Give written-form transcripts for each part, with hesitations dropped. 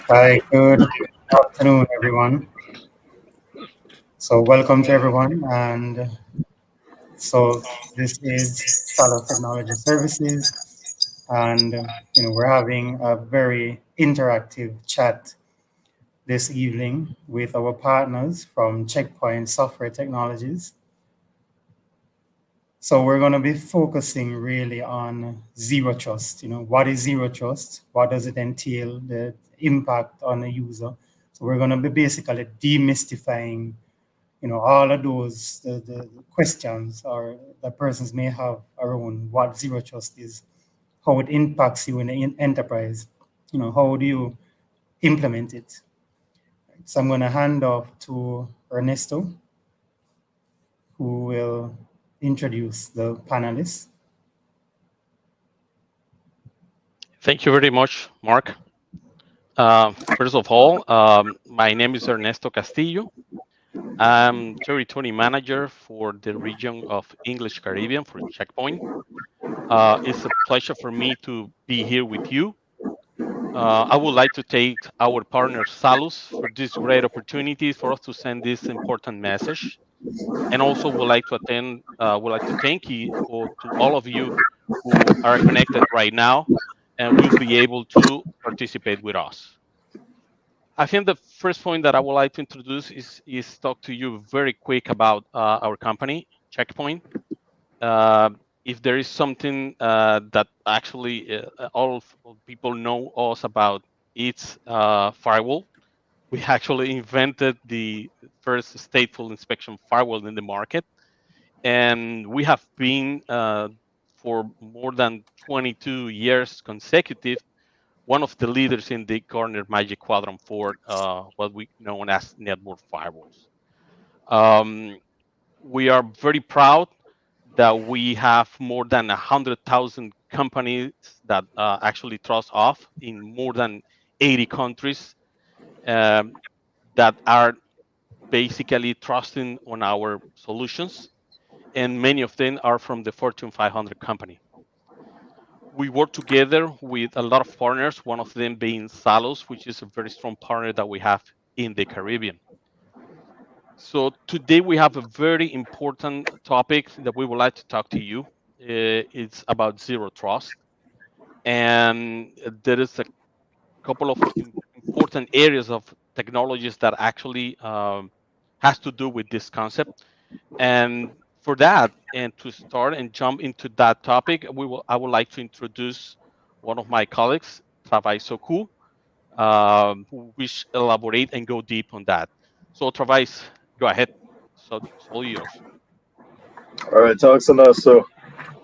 Hi, good afternoon, everyone. So, welcome to everyone. And so, this is Salas Technology Services, and we're having a very interactive chat this evening with our partners from Checkpoint Software Technologies. So, we're going to be focusing really on zero trust. What is zero trust? What does it entail? The impact on the user. So, we're going to be basically demystifying all of those the questions or the persons may have around what zero trust is, how it impacts you in the enterprise, how do you implement it. So I'm going to hand off to Ernesto, who will introduce the panelists. Thank you very much, Mark. First of all, my name is Ernesto Castillo. I'm territory manager for the region of English Caribbean for Checkpoint. It's a pleasure for me to be here with you. I would like to thank our partner Salus for this great opportunity for us to send this important message, and also would like to thank you for to all of you who are connected right now and will be able to participate with us. I think the first point that I would like to introduce is talk to you very quick about our company, Checkpoint. Uh, if there is something that actually all people know us about, it's firewall. We actually invented the first stateful inspection firewall in the market, and we have been for more than 22 years consecutive one of the leaders in the Gartner Magic Quadrant for what we know as network firewalls. Um, we are very proud that we have more than 100,000 companies that actually trust us in more than 80 countries um, that are basically trusting on our solutions, and many of them are from the Fortune 500 company. We work together with a lot of partners, one of them being Salos, which is a very strong partner that we have in the Caribbean. So today we have a very important topic that we would like to talk to you. It's about zero trust, and there is a couple of important areas of technologies that actually has to do with this concept. And for that, and to start and jump into that topic, I would like to introduce one of my colleagues, Travay Soku, who wish elaborate and go deep on that. So Travay, go ahead. So it's all yours. All right, thanks, so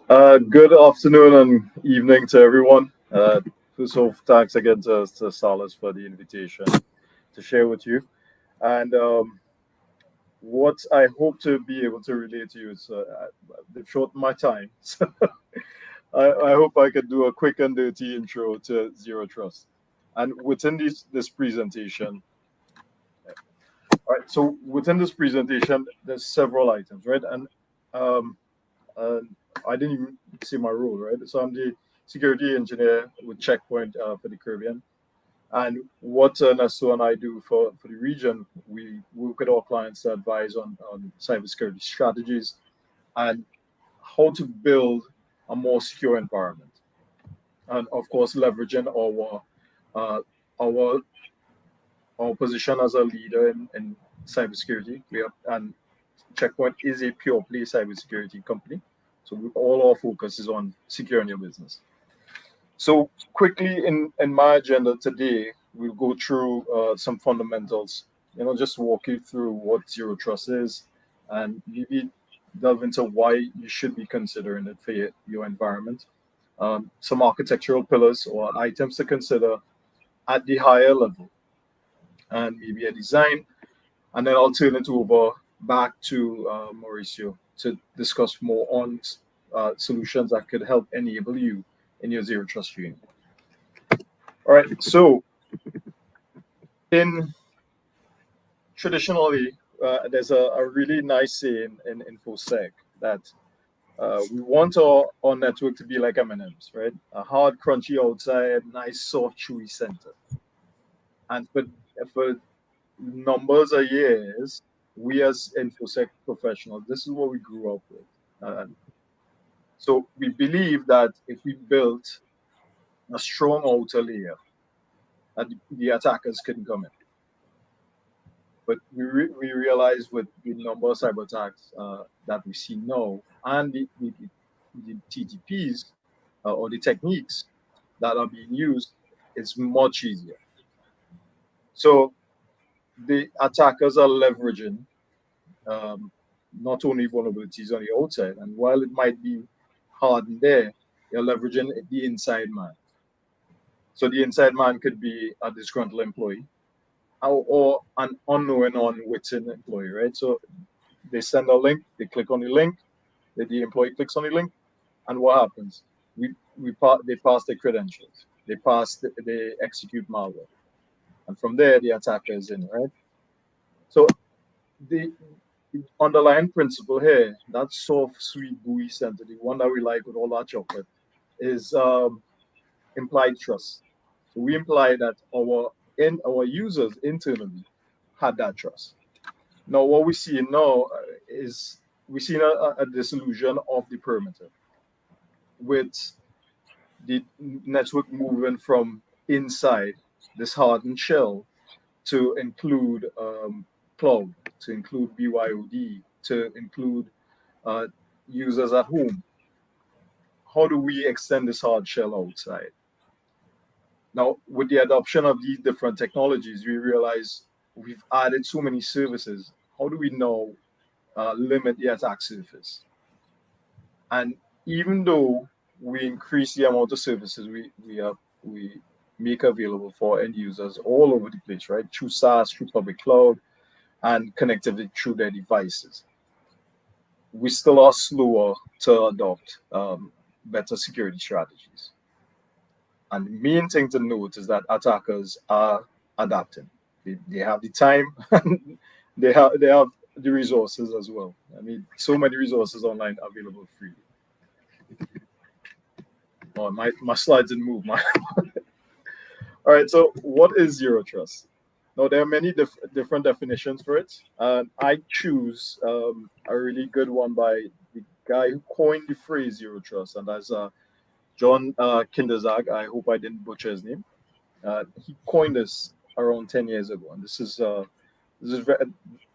good afternoon and evening to everyone. First of all, thanks again to Salas for the invitation to share with you. And what I hope to be able to relate to you is they've shortened my time. So I hope I could do a quick and dirty intro to Zero Trust. And within this presentation, all right, so within this presentation, there's several items, right? And um, uh, I didn't even say my role, right? So I'm the security engineer with Checkpoint for the Caribbean. And what Nasso and I do for the region, we work with our clients to advise on cybersecurity strategies and how to build a more secure environment. And of course, leveraging uh, our our position as a leader in cybersecurity. And Checkpoint is a pure play cybersecurity company. So all our focus is on securing your business. So quickly in my agenda today, we'll go through some fundamentals. Just walk you through what zero trust is, and maybe delve into why you should be considering it for your environment. Some architectural pillars or items to consider at the higher level, and maybe a design, and then I'll turn it over back to Mauricio to discuss more on solutions that could help enable you in your zero trust journey. All right. So, in traditionally, there's a really nice saying in InfoSec that we want our network to be like M&Ms, right? A hard, crunchy outside, nice, soft, chewy center. And for numbers of years, we as InfoSec professionals, this is what we grew up with. So we believe that if we built a strong outer layer, that the attackers couldn't come in. But we realize with the number of cyber attacks that we see now and the TTPs or the techniques that are being used, it's much easier. So the attackers are leveraging not only vulnerabilities on the outside, and while it might be hard in there, they're leveraging the inside man. So the inside man could be a disgruntled employee or an unknown or unwitting employee, right? So they send a link, they click on the link, the employee clicks on the link, and what happens? They pass their credentials, they execute malware, and from there the attacker is in, right? So the underlying principle here, that soft, sweet, buoy center, the one that we like with all that chocolate, is implied trust. So we imply that our users internally had that trust. Now, what we see now is we see a dissolution of the perimeter with the network moving from inside this hardened shell to include cloud, to include BYOD, to include uh, users at home. How do we extend this hard shell outside? Now, with the adoption of these different technologies, we realize we've added so many services. How do we now limit the attack surface? And even though we increase the amount of services we make available for end users all over the place, right? Through SaaS, through public cloud, and connectivity through their devices, we still are slower to adopt better security strategies. And the main thing to note is that attackers are adapting. They have the time, and they have the resources as well. I mean, so many resources online available freely. Oh, my slides didn't move. All right, so what is zero trust? Now, there are many different definitions for it. I choose a really good one by the guy who coined the phrase zero trust, and that's John Kinderzag. I hope I didn't butcher his name. He coined this around 10 years ago, and this is very,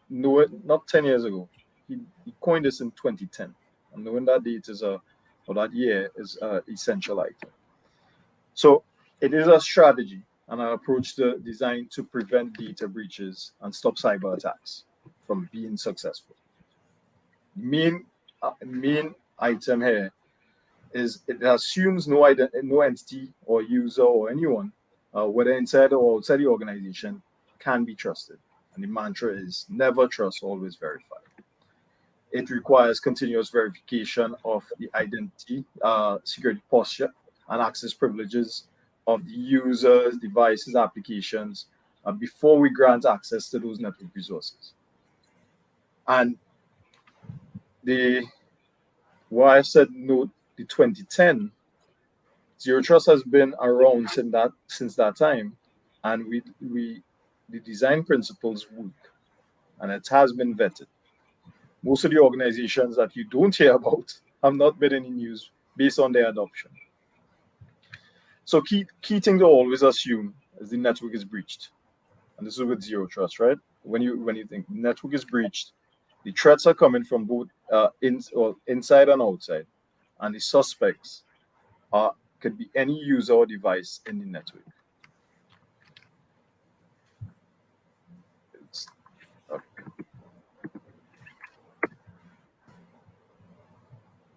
no, not 10 years ago. He coined this in 2010, and knowing that date is or that year is essential item. So it is a strategy and an approach to designed to prevent data breaches and stop cyber attacks from being successful. Main item here is it assumes no entity or user or anyone, whether inside or outside the organization, can be trusted. And the mantra is never trust, always verify. It requires continuous verification of the identity, security posture, and access privileges of the users, devices, applications before we grant access to those network resources. And why I said note the 2010, zero trust has been around since that time, and the design principles work, and it has been vetted. Most of the organizations that you don't hear about have not been any news based on their adoption. So key thing to always assume is the network is breached, and this is with zero trust, right? When you think network is breached, the threats are coming from both inside and outside, and the suspects could be any user or device in the network.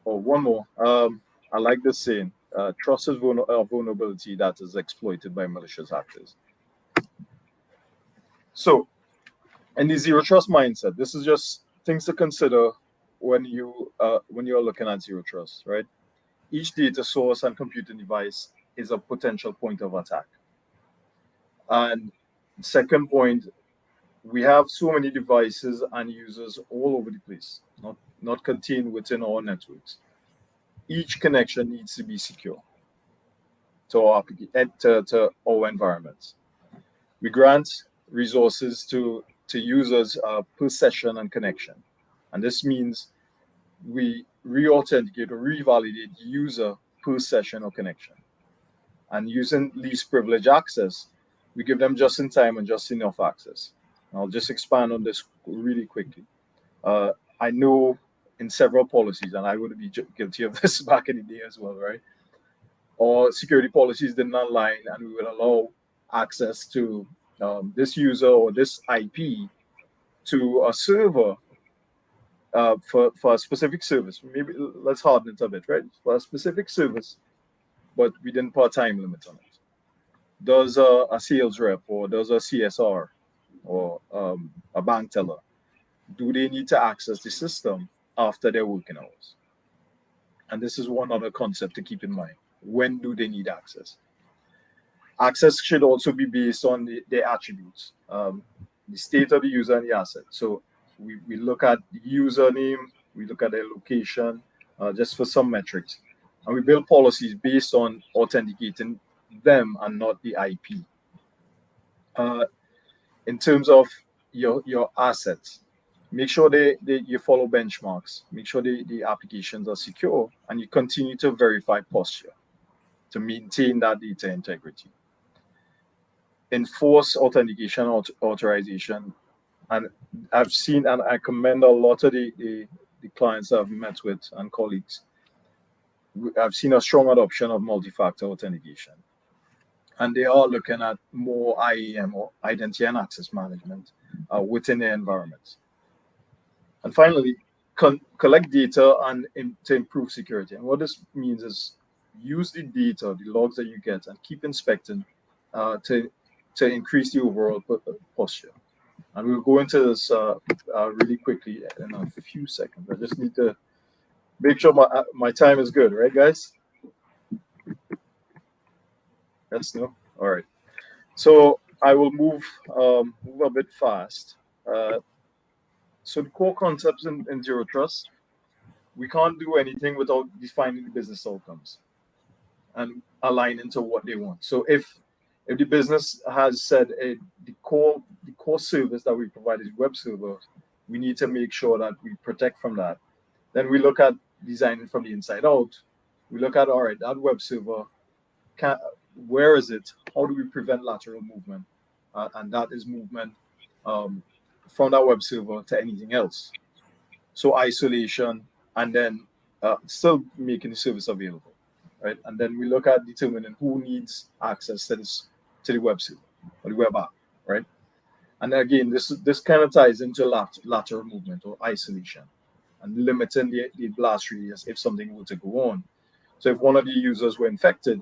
One more. I like this saying: "Trust is a vulnerability that is exploited by malicious actors." So, in the zero trust mindset, this is just things to consider when you're looking at zero trust, right? Each data source and computing device is a potential point of attack. And second point, we have so many devices and users all over the place, not contained within our networks. Each connection needs to be secure to our environments. We grant resources to users per session and connection. And this means we re-authenticate or revalidate the user per session or connection. And using least privilege access, we give them just in time and just enough access. I'll just expand on this really quickly. I know in several policies, and I would be guilty of this back in the day as well, right? Or security policies didn't align, and we would allow access to this user or this IP to a server for a specific service. Maybe let's harden it a bit, right? For a specific service, but we didn't put a time limit on it. Does a sales rep or does a CSR or a bank teller, do they need to access the system after their working hours? And this is one other concept to keep in mind. When do they need access? Access should also be based on their attributes, the state of the user and the asset. So we look at the username, we look at their location, just for some metrics. And we build policies based on authenticating them and not the IP. In terms of your assets, make sure you follow benchmarks, make sure the applications are secure, and you continue to verify posture to maintain that data integrity. Enforce authentication authorization. And I've seen, and I commend a lot of the clients I've met with and colleagues. I've seen a strong adoption of multi-factor authentication. And they are looking at more IAM or identity and access management within their environments. And finally, collect data and to improve security. And what this means is use the data, the logs that you get, and keep inspecting to increase the overall posture. And we'll go into this really quickly in a few seconds. I just need to make sure my time is good, right, guys? Yes, no? All right. So I will move a bit fast. So the core concepts in Zero Trust, we can't do anything without defining the business outcomes and aligning to what they want. So if the business has said the core service that we provide is web server, we need to make sure that we protect from that. Then we look at designing from the inside out. We look at, all right, that web server, where is it? How do we prevent lateral movement? And that is movement from that web server to anything else. So isolation, and then still making the service available, right? And then we look at determining who needs access to the web server or the web app, right? And again, this kind of ties into lateral movement or isolation and limiting the blast radius if something were to go on. So if one of the users were infected,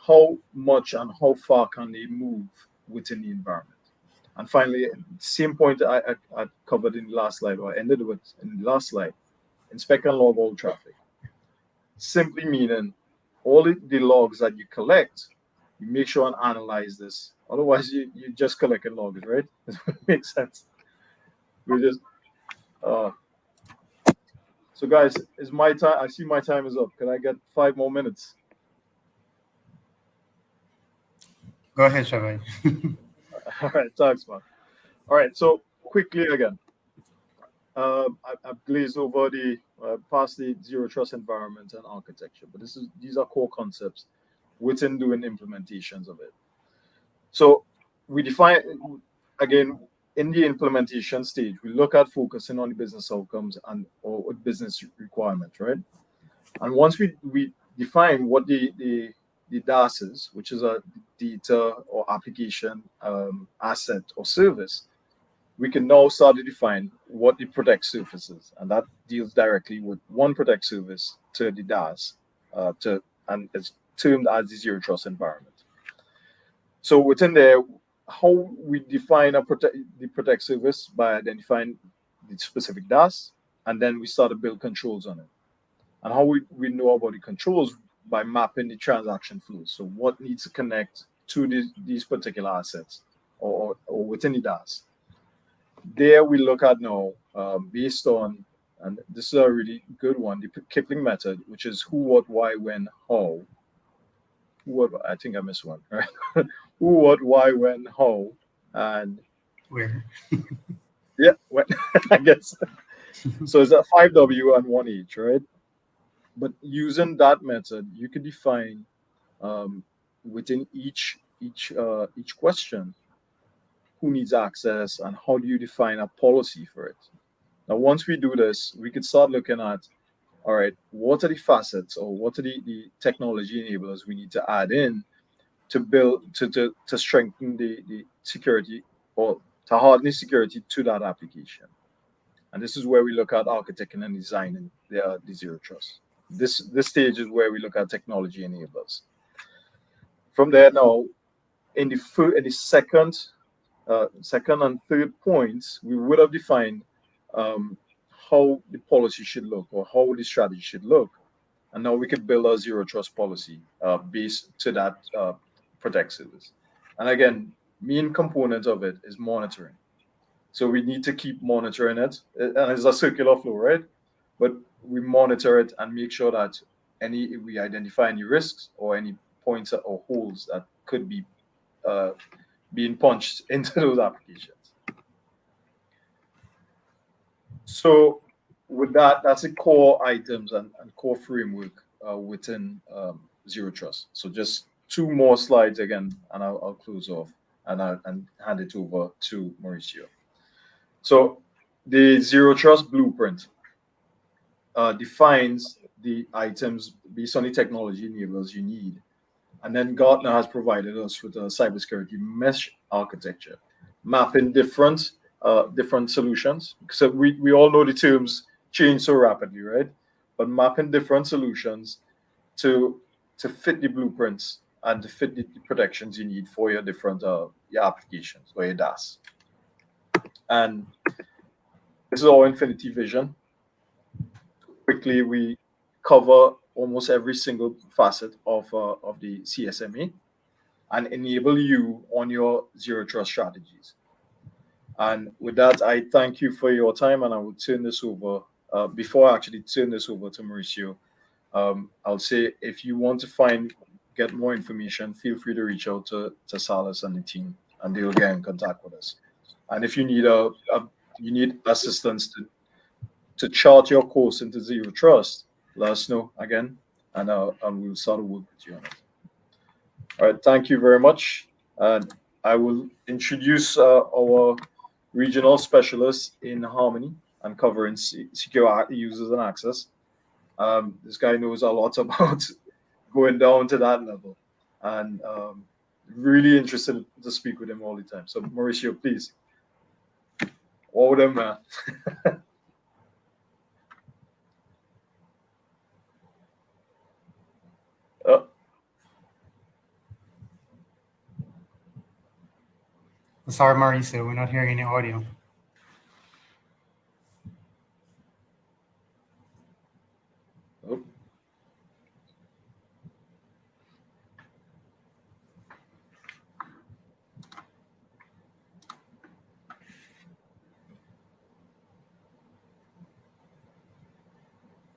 how much and how far can they move within the environment? And finally, same point I covered in the last slide, or ended with in the last slide, inspect and log all traffic. Simply meaning all the logs that you collect, you make sure and analyze this. Otherwise, you just collect and logs, right? Makes sense. We just so guys, is my time? I see my time is up. Can I get 5 more minutes? Go ahead, Shavai. All right, thanks, man. All right, so quickly again, I've glazed over past the zero trust environment and architecture, but these are core concepts within doing implementations of it. So we define, again, in the implementation stage, we look at focusing on the business outcomes or business requirements, right? And once we define what the DAS is, which is a data or application asset or service, we can now start to define what the protect surface is. And that deals directly with one protect service to the DAS, and it's termed as the zero trust environment. So within there, how we define the protect service by identifying the specific DAS, and then we start to build controls on it. And how we know about the controls by mapping the transaction flows. So what needs to connect to these particular assets or within the DAS. There we look at now based on, and this is a really good one, the Kipling method, which is who, what, why, when, how. I think I missed one, right? who, what, why, when, how, and Where? yeah, when, I guess. So it's a 5W and 1H, right? But using that method, you could define um, within each question who needs access and how do you define a policy for it. Now, once we do this, we could start looking at, all right, what are the facets or what are the technology enablers we need to add in to build to strengthen the security or to harden the security to that application. And this is where we look at architecting and designing the zero trust. This stage is where we look at technology enablers. From there now, in the second and third points, we would have defined um, how the policy should look or how the strategy should look. And now we could build a zero trust policy based to that protect service. And again, main component of it is monitoring. So we need to keep monitoring it. And it's a circular flow, right? But we monitor it and make sure that any we identify any risks or any points or holes that could be uh, being punched into those applications. So with that, that's the core items and core framework within Zero Trust. So just two more slides again, and I'll close off and hand it over to Mauricio. So the Zero Trust blueprint defines the items based on the technology enablers you need. And then Gartner has provided us with a cybersecurity mesh architecture, mapping different solutions. So we all know the terms change so rapidly, right? But mapping different solutions to to fit the blueprints and to fit the protections you need for your different your applications or your DAS. And this is our Infinity Vision. Quickly, we cover almost every single facet of the CSMA and enable you on your zero trust strategies. And with that, I thank you for your time, and I will turn this over. Before I actually turn this over to Mauricio, I'll say if you want to get more information, feel free to reach out to Salas and the team, and they will get in contact with us. And if you need you need assistance to chart your course into zero trust, let us know again, and we'll start to work with you on it. All right, thank you very much. And I will introduce our regional specialist in Harmony and covering secure users and access. This guy knows a lot about going down to that level, and really interested to speak with him all the time. So, Mauricio, please. All of them, man. uh, Sorry, Marisa, we're not hearing any audio. oh.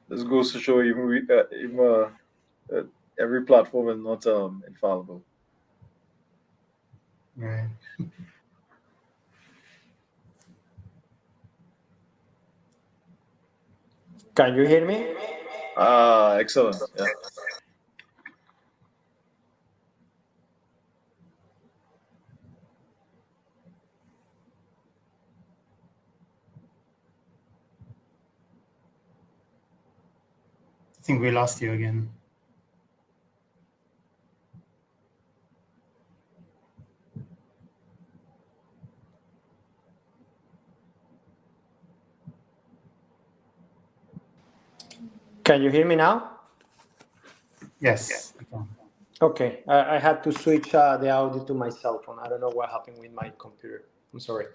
This goes to show every platform is not infallible. Right. Can you hear me? Ah, excellent. Yeah. I think we lost you again. Can you hear me now? Yes. Okay. Okay, I had to switch the audio to my cell phone. I don't know what happened with my computer. I'm sorry.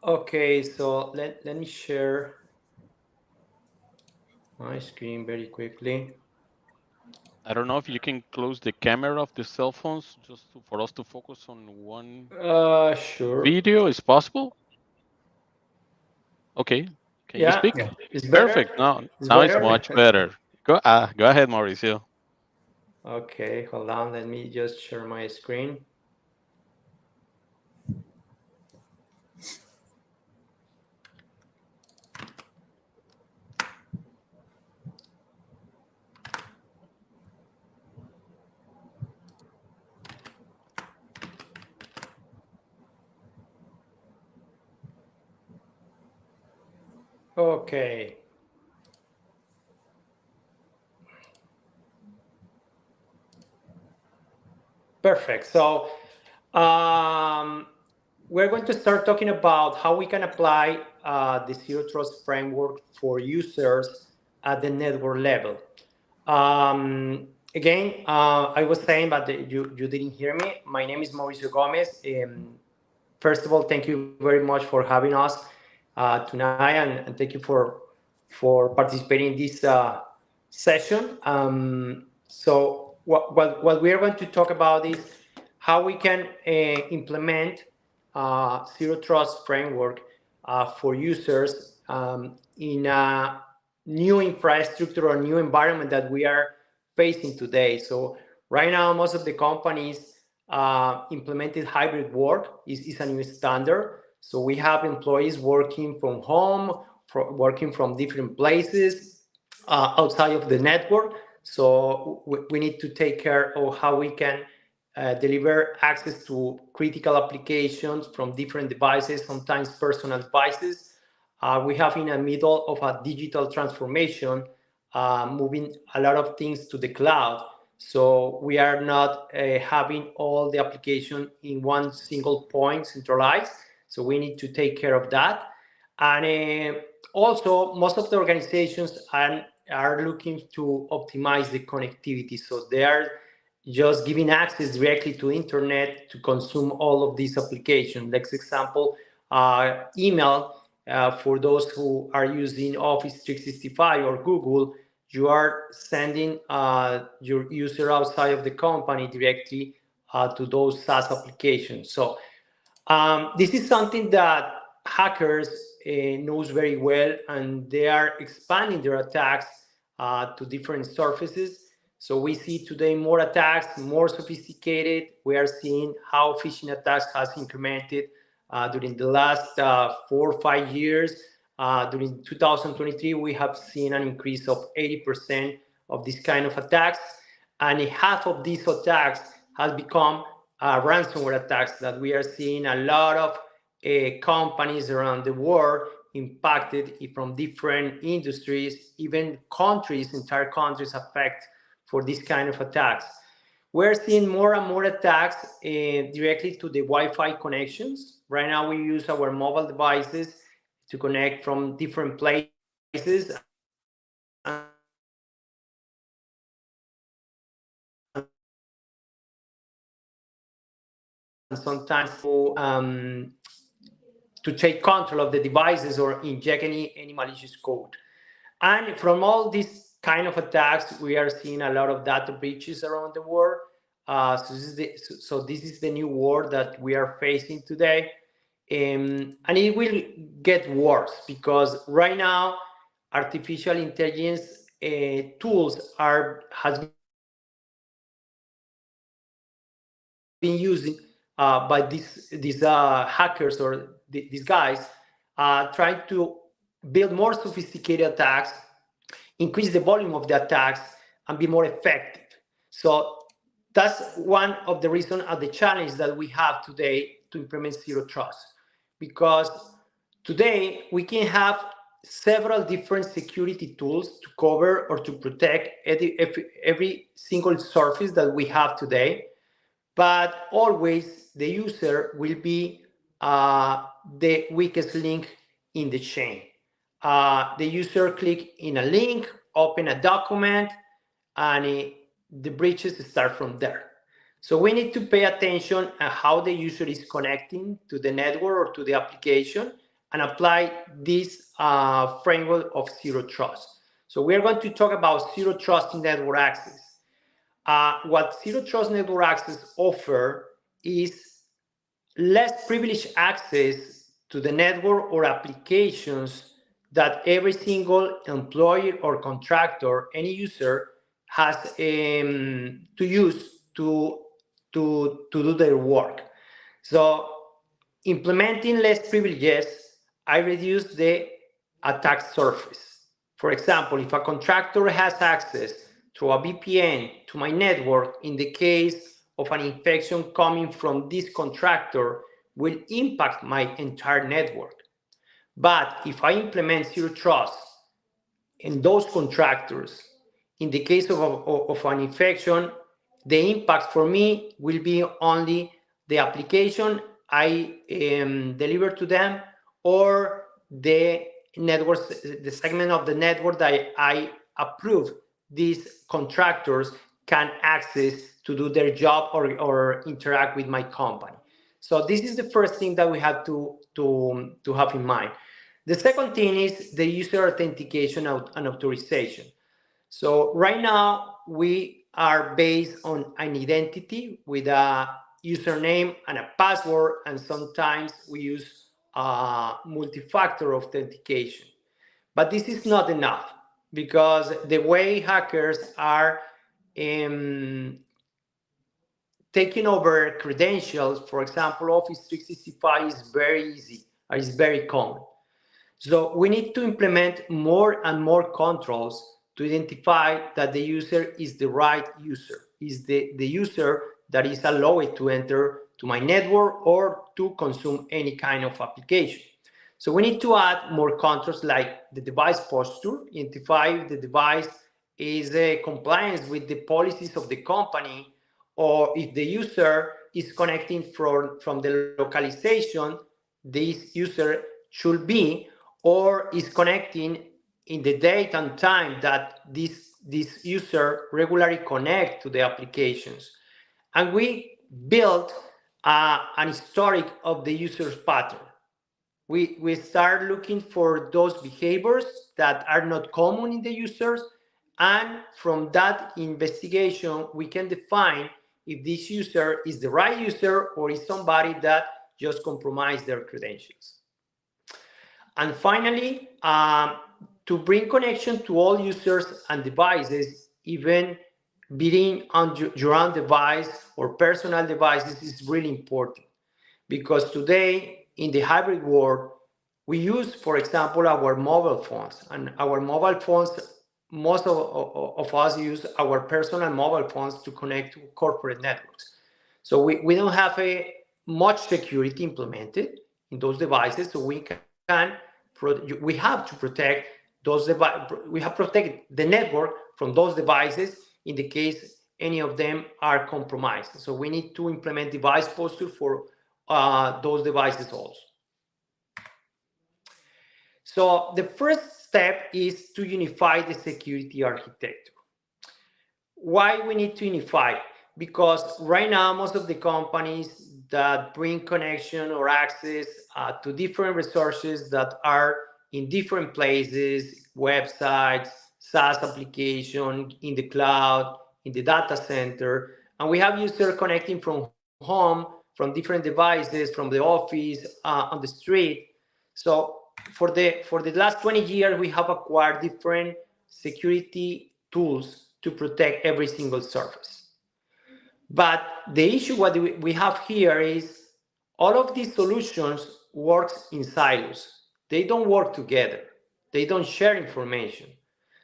Okay, so let me share my screen very quickly. I don't know if you can close the camera of the cell phones just for us to focus on one Sure. video. Is possible? Okay. Can you Yeah, speak? Yeah. it's better. Perfect. Now, It's now it's better. much better. Go ahead, Mauricio. Okay, hold on. Let me just share my screen. Okay. Perfect. So we're going to start talking about how we can apply the Zero Trust framework for users at the network level. Again, I was saying, but you didn't hear me. My name is Mauricio Gomez. First of all, thank you very much for having us tonight, and thank you for participating in this session. So what we are going to talk about is how we can implement zero trust framework for users in a new infrastructure or new environment that we are facing today. So right now, most of the companies implemented hybrid work is a new standard. So we have employees working from home, working from different places outside of the network. So we need to take care of how we can deliver access to critical applications from different devices, sometimes personal devices. We have in the middle of a digital transformation, moving a lot of things to the cloud. So we are not having all the application in one single point centralized. So we need to take care of that. And also, most of the organizations are looking to optimize the connectivity. So they are just giving access directly to internet to consume all of these applications. Next example, email. For those who are using Office 365 or Google, you are sending your user outside of the company directly to those SaaS applications. So this is something that hackers knows very well, and they are expanding their attacks to different surfaces. So we see today more attacks, more sophisticated. We are seeing how phishing attacks has incremented during the last 4 or 5 years. During 2023, we have seen an increase of 80% of this kind of attacks, and half of these attacks has become ransomware attacks that we are seeing a lot of companies around the world impacted from different industries, even countries, entire countries affected for this kind of attacks. We're seeing more and more attacks directly to the Wi-Fi connections. Right now, we use our mobile devices to connect from different places, and sometimes to take control of the devices or inject any malicious code. And from all these kind of attacks, we are seeing a lot of data breaches around the world. So this is the new world that we are facing today. And it will get worse because right now, artificial intelligence tools has been using by these hackers or these guys trying to build more sophisticated attacks, increase the volume of the attacks, and be more effective. So that's one of the reasons of the challenge that we have today to implement zero trust, because today we can have several different security tools to cover or to protect every single surface that we have today, but always the user will be the weakest link in the chain. The user click in a link, open a document, and the breaches start from there. So we need to pay attention at how the user is connecting to the network or to the application and apply this framework of zero trust. So we are going to talk about zero trust in network access. What Zero Trust Network Access offer is less privileged access to the network or applications that every single employee or contractor, any user, has to use to do their work. So implementing less privileges, I reduce the attack surface. For example, if a contractor has access through a VPN to my network, in the case of an infection coming from this contractor, will impact my entire network. But if I implement zero trust in those contractors, in the case of an infection, the impact for me will be only the application I deliver to them, or the network, the segment of the network that I approve these contractors can access to do their job or interact with my company. So this is the first thing that we have to have in mind. The second thing is the user authentication and authorization. So right now we are based on an identity with a username and a password, and sometimes we use multi-factor authentication. But this is not enough, because the way hackers are taking over credentials, for example, Office 365 is very easy, is very common. So we need to implement more and more controls to identify that the user is the right user, is the user that is allowed to enter to my network or to consume any kind of application. So we need to add more controls like the device posture, identify if the device is compliant with the policies of the company, or if the user is connecting from the localization this user should be, or is connecting in the date and time that this user regularly connect to the applications. And we built an historic of the user's pattern. We start looking for those behaviors that are not common in the users, and from that investigation we can define if this user is the right user or is somebody that just compromised their credentials. And finally, to bring connection to all users and devices, even being on your own device or personal devices, is really important. Because today, in the hybrid world, we use, for example, our mobile phones. And our mobile phones, most of us use our personal mobile phones to connect to corporate networks. So we don't have much security implemented in those devices, so we have to protect those we have to protect the network from those devices in the case any of them are compromised. So we need to implement device posture for those devices also. So the first step is to unify the security architecture. Why we need to unify? Because right now, most of the companies that bring connection or access to different resources that are in different places, websites, SaaS application, in the cloud, in the data center, and we have users connecting from home, from different devices, from the office, on the street. So for the last 20 years, we have acquired different security tools to protect every single surface. But the issue what we have here is all of these solutions works in silos. They don't work together. They don't share information.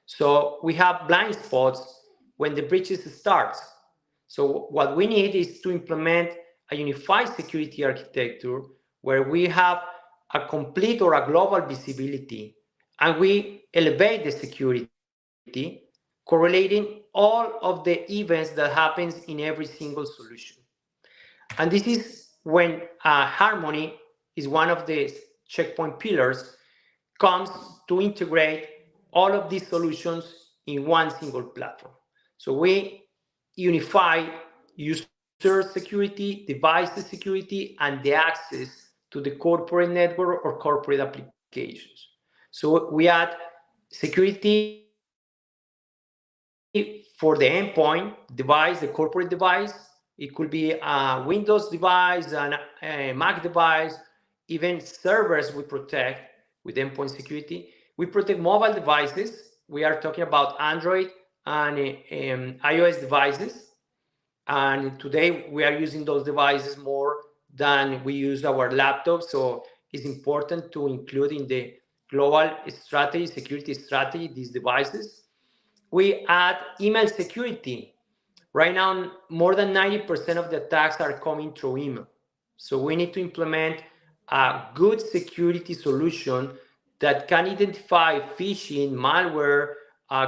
So we have blind spots when the breaches start. So what we need is to implement a unified security architecture where we have a complete or a global visibility, and we elevate the security, correlating all of the events that happens in every single solution. And this is when harmony is one of the checkpoint pillars, comes to integrate all of these solutions in one single platform. So we unify user security, device security, and the access to the corporate network or corporate applications. So we add security for the endpoint device, the corporate device. It could be a Windows device, a Mac device, even servers we protect with endpoint security. We protect mobile devices. We are talking about Android, and iOS devices. And today we are using those devices more than we use our laptops. So it's important to include in the global strategy, security strategy, these devices. We add email security. Right now, more than 90% of the attacks are coming through email. So we need to implement a good security solution that can identify phishing, malware,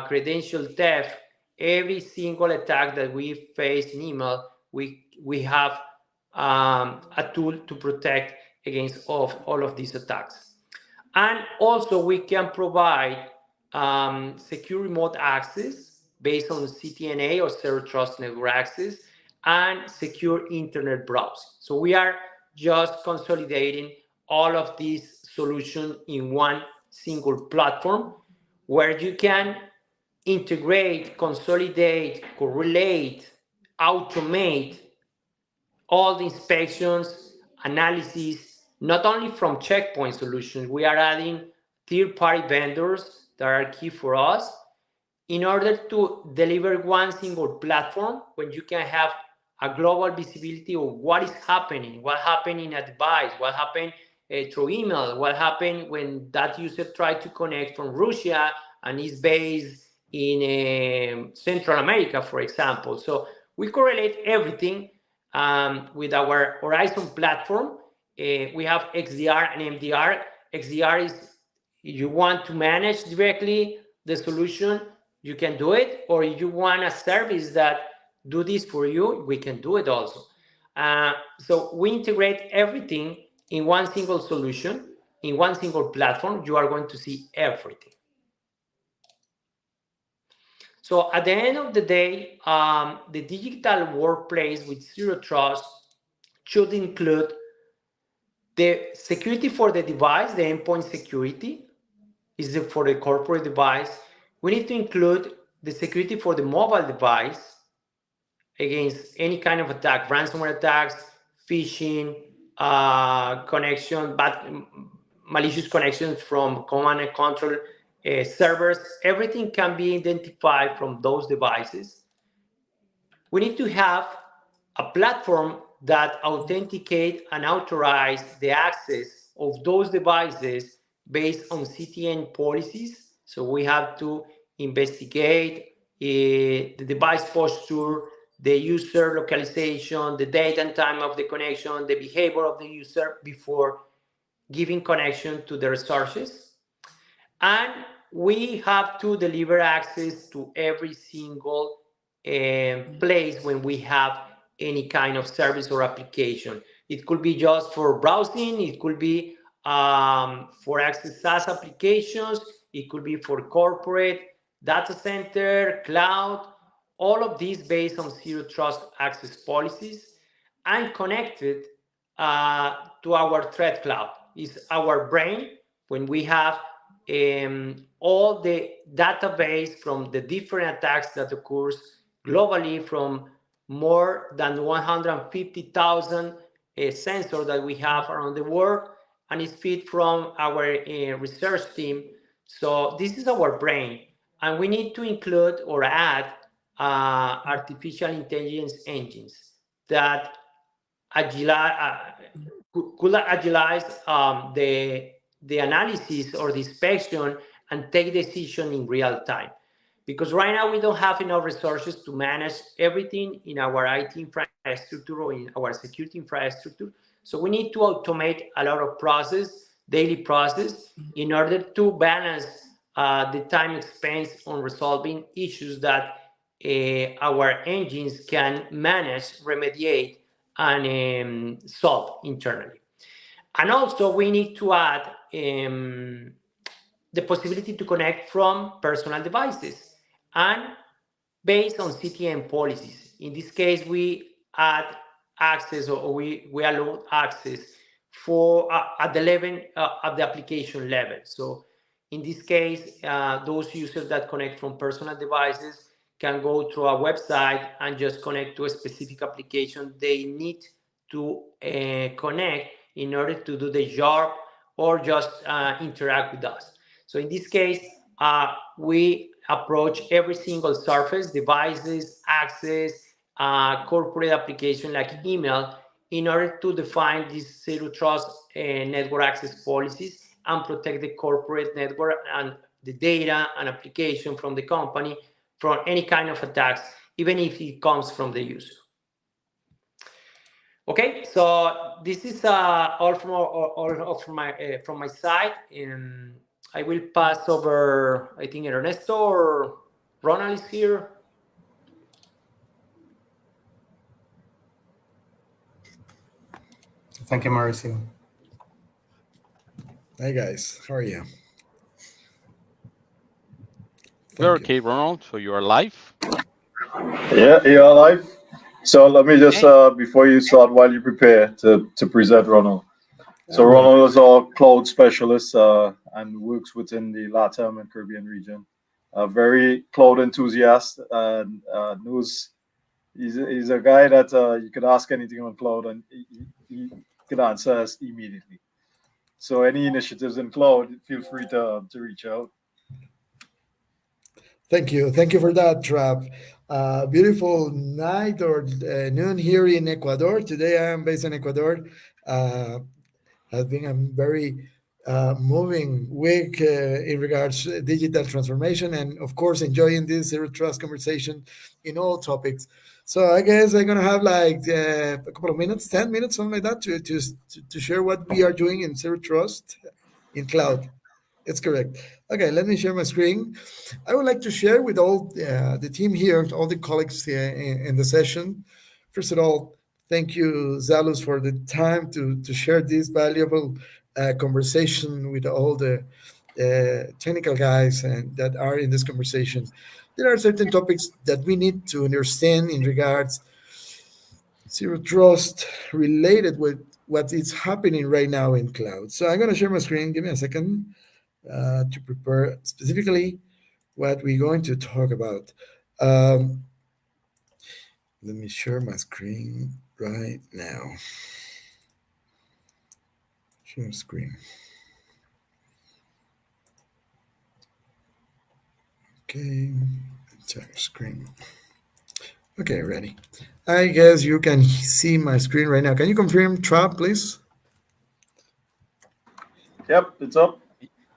credential theft. Every single attack that we face in email, we have a tool to protect against all of these attacks. And also we can provide secure remote access based on CTNA or Zero Trust Network Access and secure internet browsing. So we are just consolidating all of these solutions in one single platform where you can integrate, consolidate, correlate, automate all the inspections, analysis, not only from Checkpoint solutions, we are adding third-party vendors that are key for us in order to deliver one single platform when you can have a global visibility of what is happening, what happened in a device, what happened through email, what happened when that user tried to connect from Russia and is based in Central America, for example. So we correlate everything with our Horizon platform. We have XDR and MDR. XDR is you want to manage directly the solution, you can do it, or if you want a service that do this for you, we can do it also. So we integrate everything in one single solution, in one single platform. You are going to see everything. So at the end of the day, the digital workplace with Zero Trust should include the security for the device, the endpoint security is for the corporate device. We need to include the security for the mobile device against any kind of attack, ransomware attacks, phishing, connection, malicious connections from command and control servers. Everything can be identified from those devices. We need to have a platform that authenticate and authorize the access of those devices based on CTN policies. So we have to investigate the device posture, the user localization, the date and time of the connection, the behavior of the user before giving connection to the resources. And we have to deliver access to every single place when we have any kind of service or application. It could be just for browsing, it could be for access SaaS applications, it could be for corporate, data center, cloud, all of these based on Zero Trust access policies and connected to our threat cloud. Is our brain when we have all the database from the different attacks that occurs globally from more than 150,000 sensors that we have around the world, and it's feed from our research team. So this is our brain, and we need to include or add artificial intelligence engines that could agilize the analysis or the inspection and take decision in real time. Because right now we don't have enough resources to manage everything in our IT infrastructure or in our security infrastructure. So we need to automate a lot of daily process, in order to balance the time spent on resolving issues that our engines can manage, remediate, and solve internally. And also we need to add the possibility to connect from personal devices and based on CTN policies. In this case, we add access or we allow access for at the level at the application level. So in this case, those users that connect from personal devices can go to a website and just connect to a specific application they need to connect in order to do the job or just interact with us. So in this case, we approach every single surface, devices, access, corporate application like email, in order to define these zero trust network access policies and protect the corporate network and the data and application from the company from any kind of attacks, even if it comes from the user. Okay, so this is all from my side, and I will pass over. I think Ernesto or Ronald is here. Thank you, Mauricio. Hi guys, how are you? We're Thank you. okay, Ronald. So you are live. Yeah, you're live. So let me just, Okay. before you start, while you prepare to present Ronald. So I'm ready. Ronald is our cloud specialist and works within the LATAM and Caribbean region. A very cloud enthusiast and knows he's a guy that you could ask anything on cloud and he can answer us immediately. So any initiatives in cloud, feel free to reach out. Thank you. Thank you for that, Trap. Beautiful night or noon here in Ecuador. Today I am based in Ecuador. Uh, has been a very moving week in regards to digital transformation and, of course, enjoying this zero trust conversation in all topics. So I guess I'm going to have like a couple of minutes, 10 minutes, something like that, to share what we are doing in zero trust in cloud. It's correct. Okay, let me share my screen. I would like to share with all the team here, all the colleagues in the session. First of all, thank you, Zalus, for the time to share this valuable conversation with all the technical guys and that are in this conversation. There are certain topics that we need to understand in regards zero trust related with what is happening right now in cloud. So I'm going to share my screen. Give me a second to prepare specifically what we're going to talk about. Um, Let me share my screen right now. Share screen. Okay, share screen. Okay, ready. I guess you can see my screen right now. Can you confirm, Trap, please? Yep, it's up.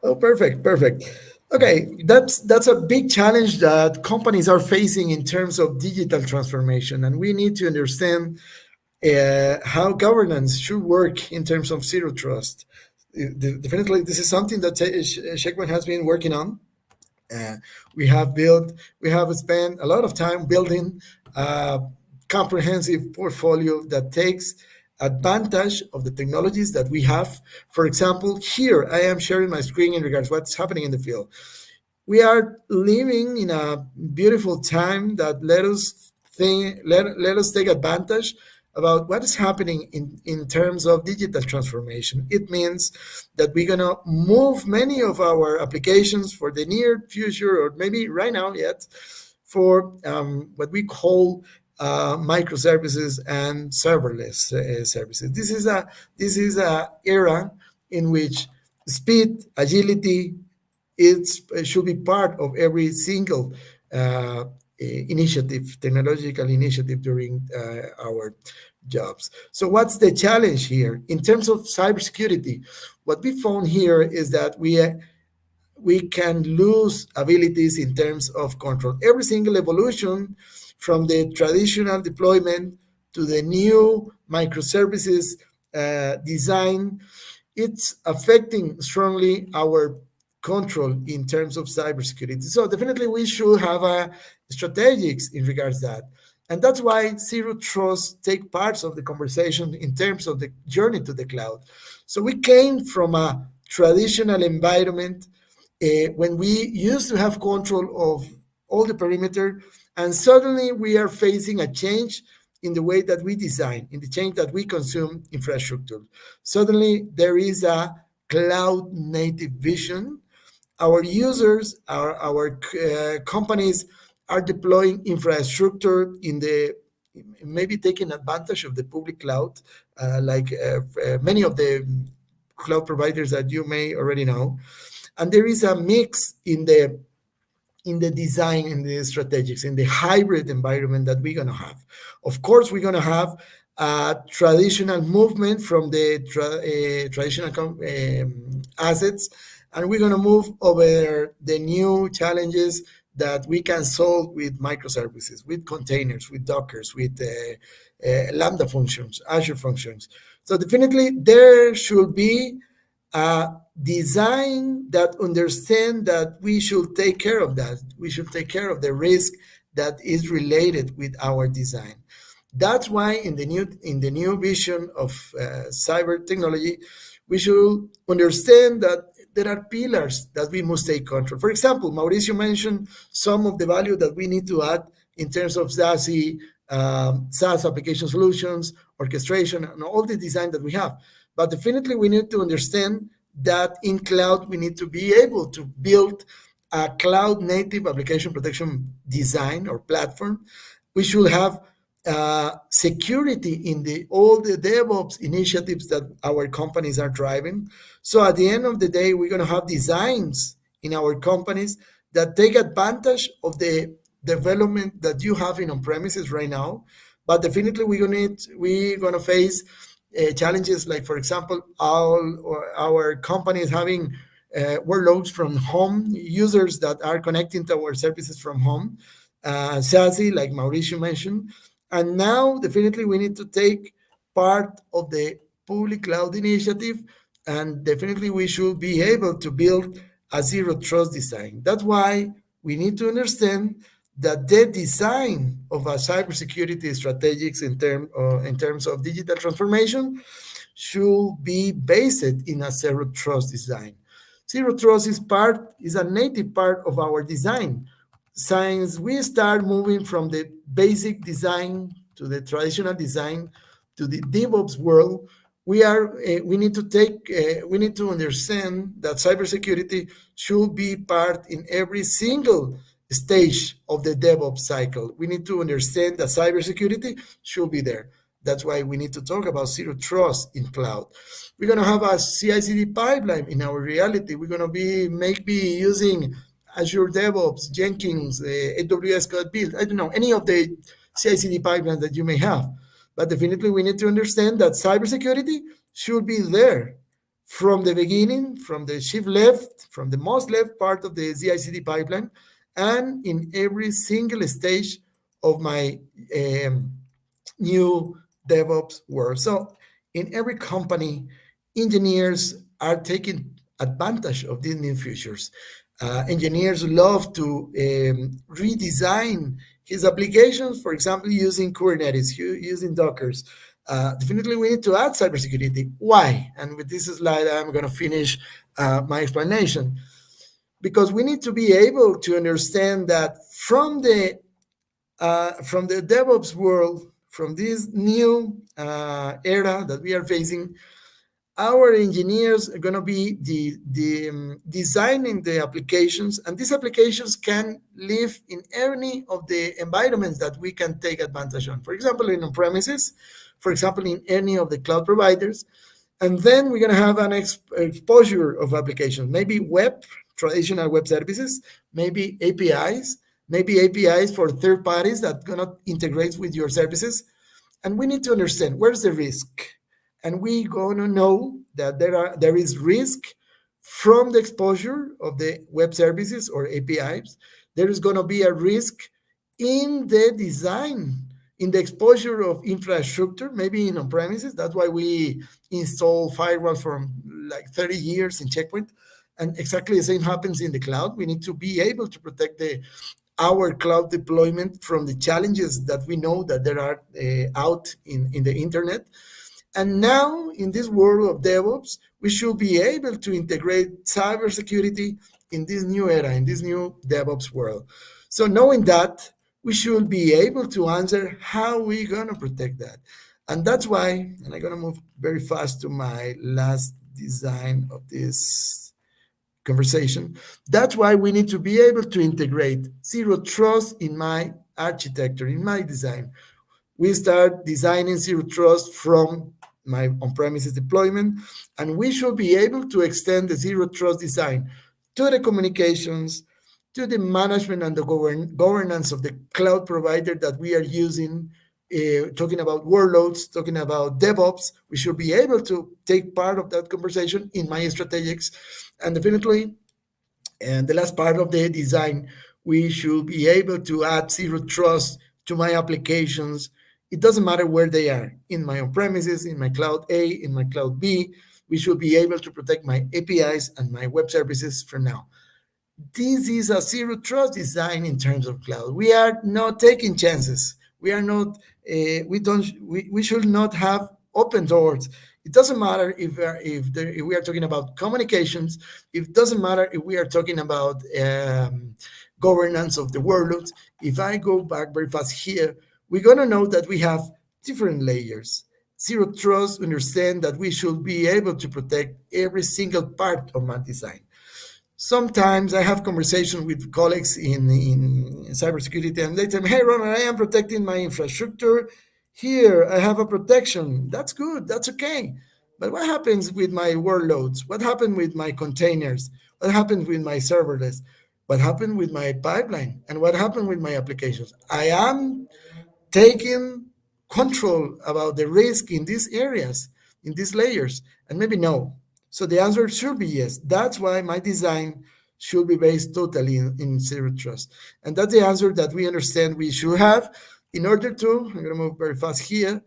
Oh, perfect, perfect. Okay, that's a big challenge that companies are facing in terms of digital transformation, and we need to understand how governance should work in terms of zero trust. Definitely, this is something that Checkpoint has been working on. Uh, we have spent a lot of time building a comprehensive portfolio that takes advantage of the technologies that we have. For example, here I am sharing my screen in regards to what's happening in the field. We are living in a beautiful time that let us take advantage about what is happening in terms of digital transformation. It means that we're gonna move many of our applications for the near future, or maybe right now yet, for what we call microservices and serverless services. This is a era in which speed, agility, it should be part of every single initiative, technological initiative during our jobs. So, what's the challenge here in terms of cybersecurity? What we found here is that we can lose abilities in terms of control. Every single evolution from the traditional deployment to the new microservices design, it's affecting strongly our control in terms of cybersecurity. So definitely we should have a strategics in regards to that. And that's why zero trust take parts of the conversation in terms of the journey to the cloud. So we came from a traditional environment when we used to have control of all the perimeter, and suddenly we are facing a change in the way that we design, in the change that we consume infrastructure. Suddenly there is a cloud native vision. Our users, our companies are deploying infrastructure in the maybe taking advantage of the public cloud, like many of the cloud providers that you may already know. And there is a mix in the design, in the strategics, in the hybrid environment that we're going to have. Of course, we're going to have a traditional movement from the traditional assets, and we're going to move over the new challenges that we can solve with microservices, with containers, with Dockers, with Lambda functions, Azure functions. So definitely there should be a design that understand that we should take care of that. We should take care of the risk that is related with our design. That's why in the new vision of cyber technology, we should understand that there are pillars that we must take control. For example, Mauricio mentioned some of the value that we need to add in terms of SASE, SaaS application solutions, orchestration, and all the design that we have. But definitely we need to understand that in cloud, we need to be able to build a cloud native application protection design or platform. We should have security in all the DevOps initiatives that our companies are driving. So at the end of the day, we're going to have designs in our companies that take advantage of the development that you have in on-premises right now. But definitely we're going to face challenges like, for example, our companies having workloads from home, users that are connecting to our services from home, SASE, like Mauricio mentioned. And now, definitely, we need to take part of the public cloud initiative, and definitely we should be able to build a zero trust design. That's why we need to understand that the design of a cybersecurity strategies in terms of digital transformation should be based in a zero trust design. Zero trust is a native part of our design. Since we start moving from the basic design to the traditional design to the DevOps world, we need to understand that cybersecurity should be part in every single stage of the DevOps cycle. We need to understand that cybersecurity should be there. That's why we need to talk about zero trust in cloud. We're going to have a CI/CD pipeline in our reality. We're going to be maybe using Azure DevOps, Jenkins, AWS Code Build. I don't know, any of the CI/CD pipelines that you may have. But definitely we need to understand that cybersecurity should be there from the beginning, from the shift left, from the most left part of the CI/CD pipeline, and in every single stage of my new DevOps world. So in every company, engineers are taking advantage of these new features. Engineers love to redesign his applications, for example, using Kubernetes, using Dockers. Definitely, we need to add cybersecurity. Why? And with this slide, I'm going to finish my explanation. Because we need to be able to understand that from the DevOps world, from this new era that we are facing, our engineers are going to be designing the applications, and these applications can live in any of the environments that we can take advantage on. For example, in on-premises, for example, in any of the cloud providers. And then we're going to have an exposure of applications, maybe traditional web services, maybe APIs for third parties that going to integrate with your services. And we need to understand where's the risk. And we're going to know that there is risk from the exposure of the web services or APIs. There is going to be a risk in the design, in the exposure of infrastructure, maybe in on-premises. That's why we install firewalls for like 30 years in Checkpoint. And exactly the same happens in the cloud. We need to be able to protect our cloud deployment from the challenges that we know that there are out in the internet. And now, in this world of DevOps, we should be able to integrate cybersecurity in this new era, in this new DevOps world. So knowing that, we should be able to answer how we're going to protect that. And that's why, and I'm going to move very fast to my last design of this conversation. That's why we need to be able to integrate zero trust in my architecture, in my design. We start designing zero trust from my on-premises deployment, and we should be able to extend the zero trust design to the communications, to the management and the governance of the cloud provider that we are using. Talking about workloads, talking about DevOps, we should be able to take part of that conversation in my strategics. And definitely, and the last part of the design, we should be able to add zero trust to my applications. It doesn't matter where they are, in my on premises, in my cloud A, in my cloud B. We should be able to protect my APIs and my web services from now. This is a zero trust design in terms of cloud. We are not taking chances. We are not. We don't. We should not have open doors. It doesn't matter if we are talking about communications. It doesn't matter if we are talking about governance of the workloads. If I go back very fast here, we're gonna know that we have different layers. Zero trust understand that we should be able to protect every single part of my design. Sometimes I have conversations with colleagues in cybersecurity, and they tell me, "Hey, Ronald, I am protecting my infrastructure. Here, I have a protection. That's good. That's okay. But what happens with my workloads? What happened with my containers? What happened with my serverless? What happened with my pipeline? And what happened with my applications? I am taking control about the risk in these areas, in these layers, and maybe no. So the answer should be yes. That's why my design should be based totally in zero trust. And that's the answer that we understand we should have in order to, I'm going to move very fast here,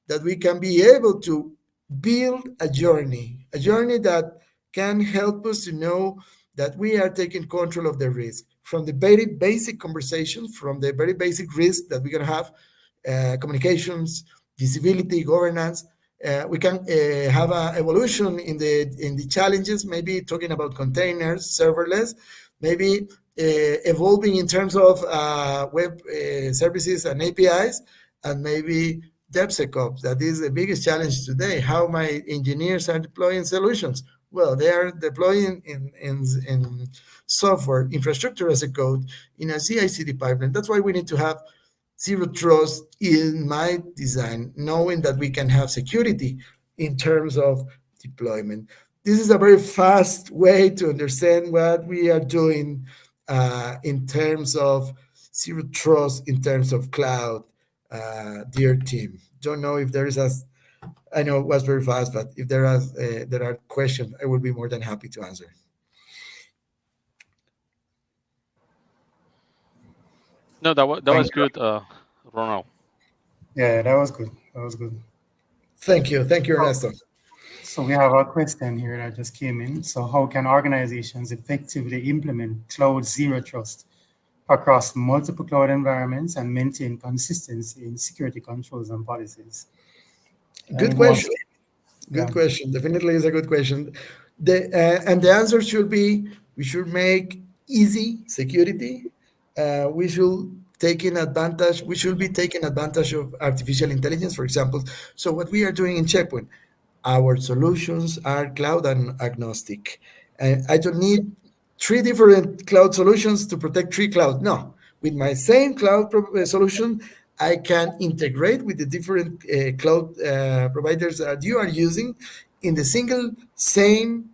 that we can be able to build a journey that can help us to know that we are taking control of the risk from the very basic conversation, from the very basic risk that we're going to have, communications, visibility, governance. We can have an evolution in the challenges, maybe talking about containers, serverless, maybe evolving in terms of web services and APIs, and maybe DevSecOps. That is the biggest challenge today. How my engineers are deploying solutions. Well, they are deploying in software, infrastructure as a code, in a CI/CD pipeline. That's why we need to have zero trust in my design, knowing that we can have security in terms of deployment. This is a very fast way to understand what we are doing in terms of zero trust, in terms of cloud, dear team. Don't know if there is a, I know it was very fast, but if there are questions, I will be more than happy to answer. No, that Thank was you. good, Ronald. Yeah, that was good. That was good. Thank you, Oh, Ernesto. so we have a question here that just came in. So how can organizations effectively implement cloud zero trust across multiple cloud environments and maintain consistency in security controls and policies? And Good who wants question. to? Good Yeah. question. Definitely is a good question. And the answer should be we should make easy security. We should taking advantage. We should be taking advantage of artificial intelligence, for example. So what we are doing in Checkpoint, our solutions are cloud and agnostic. I don't need three different cloud solutions to protect three clouds. No, with my same solution, I can integrate with the different cloud providers that you are using in the single same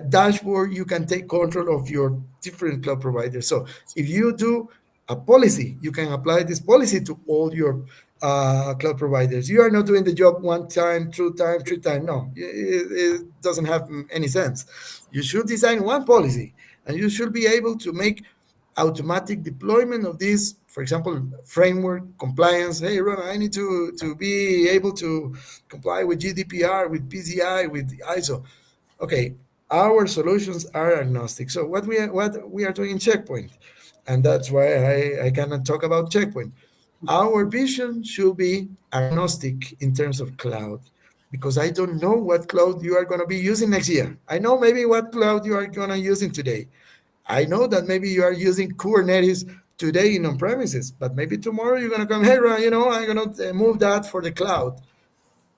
dashboard. You can take control of your different cloud providers. So if you do a policy, you can apply this policy to all your cloud providers. You are not doing the job one time, two times, three times. No, it doesn't have any sense. You should design one policy, and you should be able to make automatic deployment of this, for example, framework compliance. Hey, Ron, I need to be able to comply with GDPR, with PCI, with ISO. Okay, our solutions are agnostic. So what we are doing in Checkpoint, and that's why I cannot talk about Checkpoint. Our vision should be agnostic in terms of cloud, because I don't know what cloud you are going to be using next year. I know maybe what cloud you are going to using today. I know that maybe you are using Kubernetes today in on premises, but maybe tomorrow you're going to come, hey, Ron, I'm going to move that for the cloud.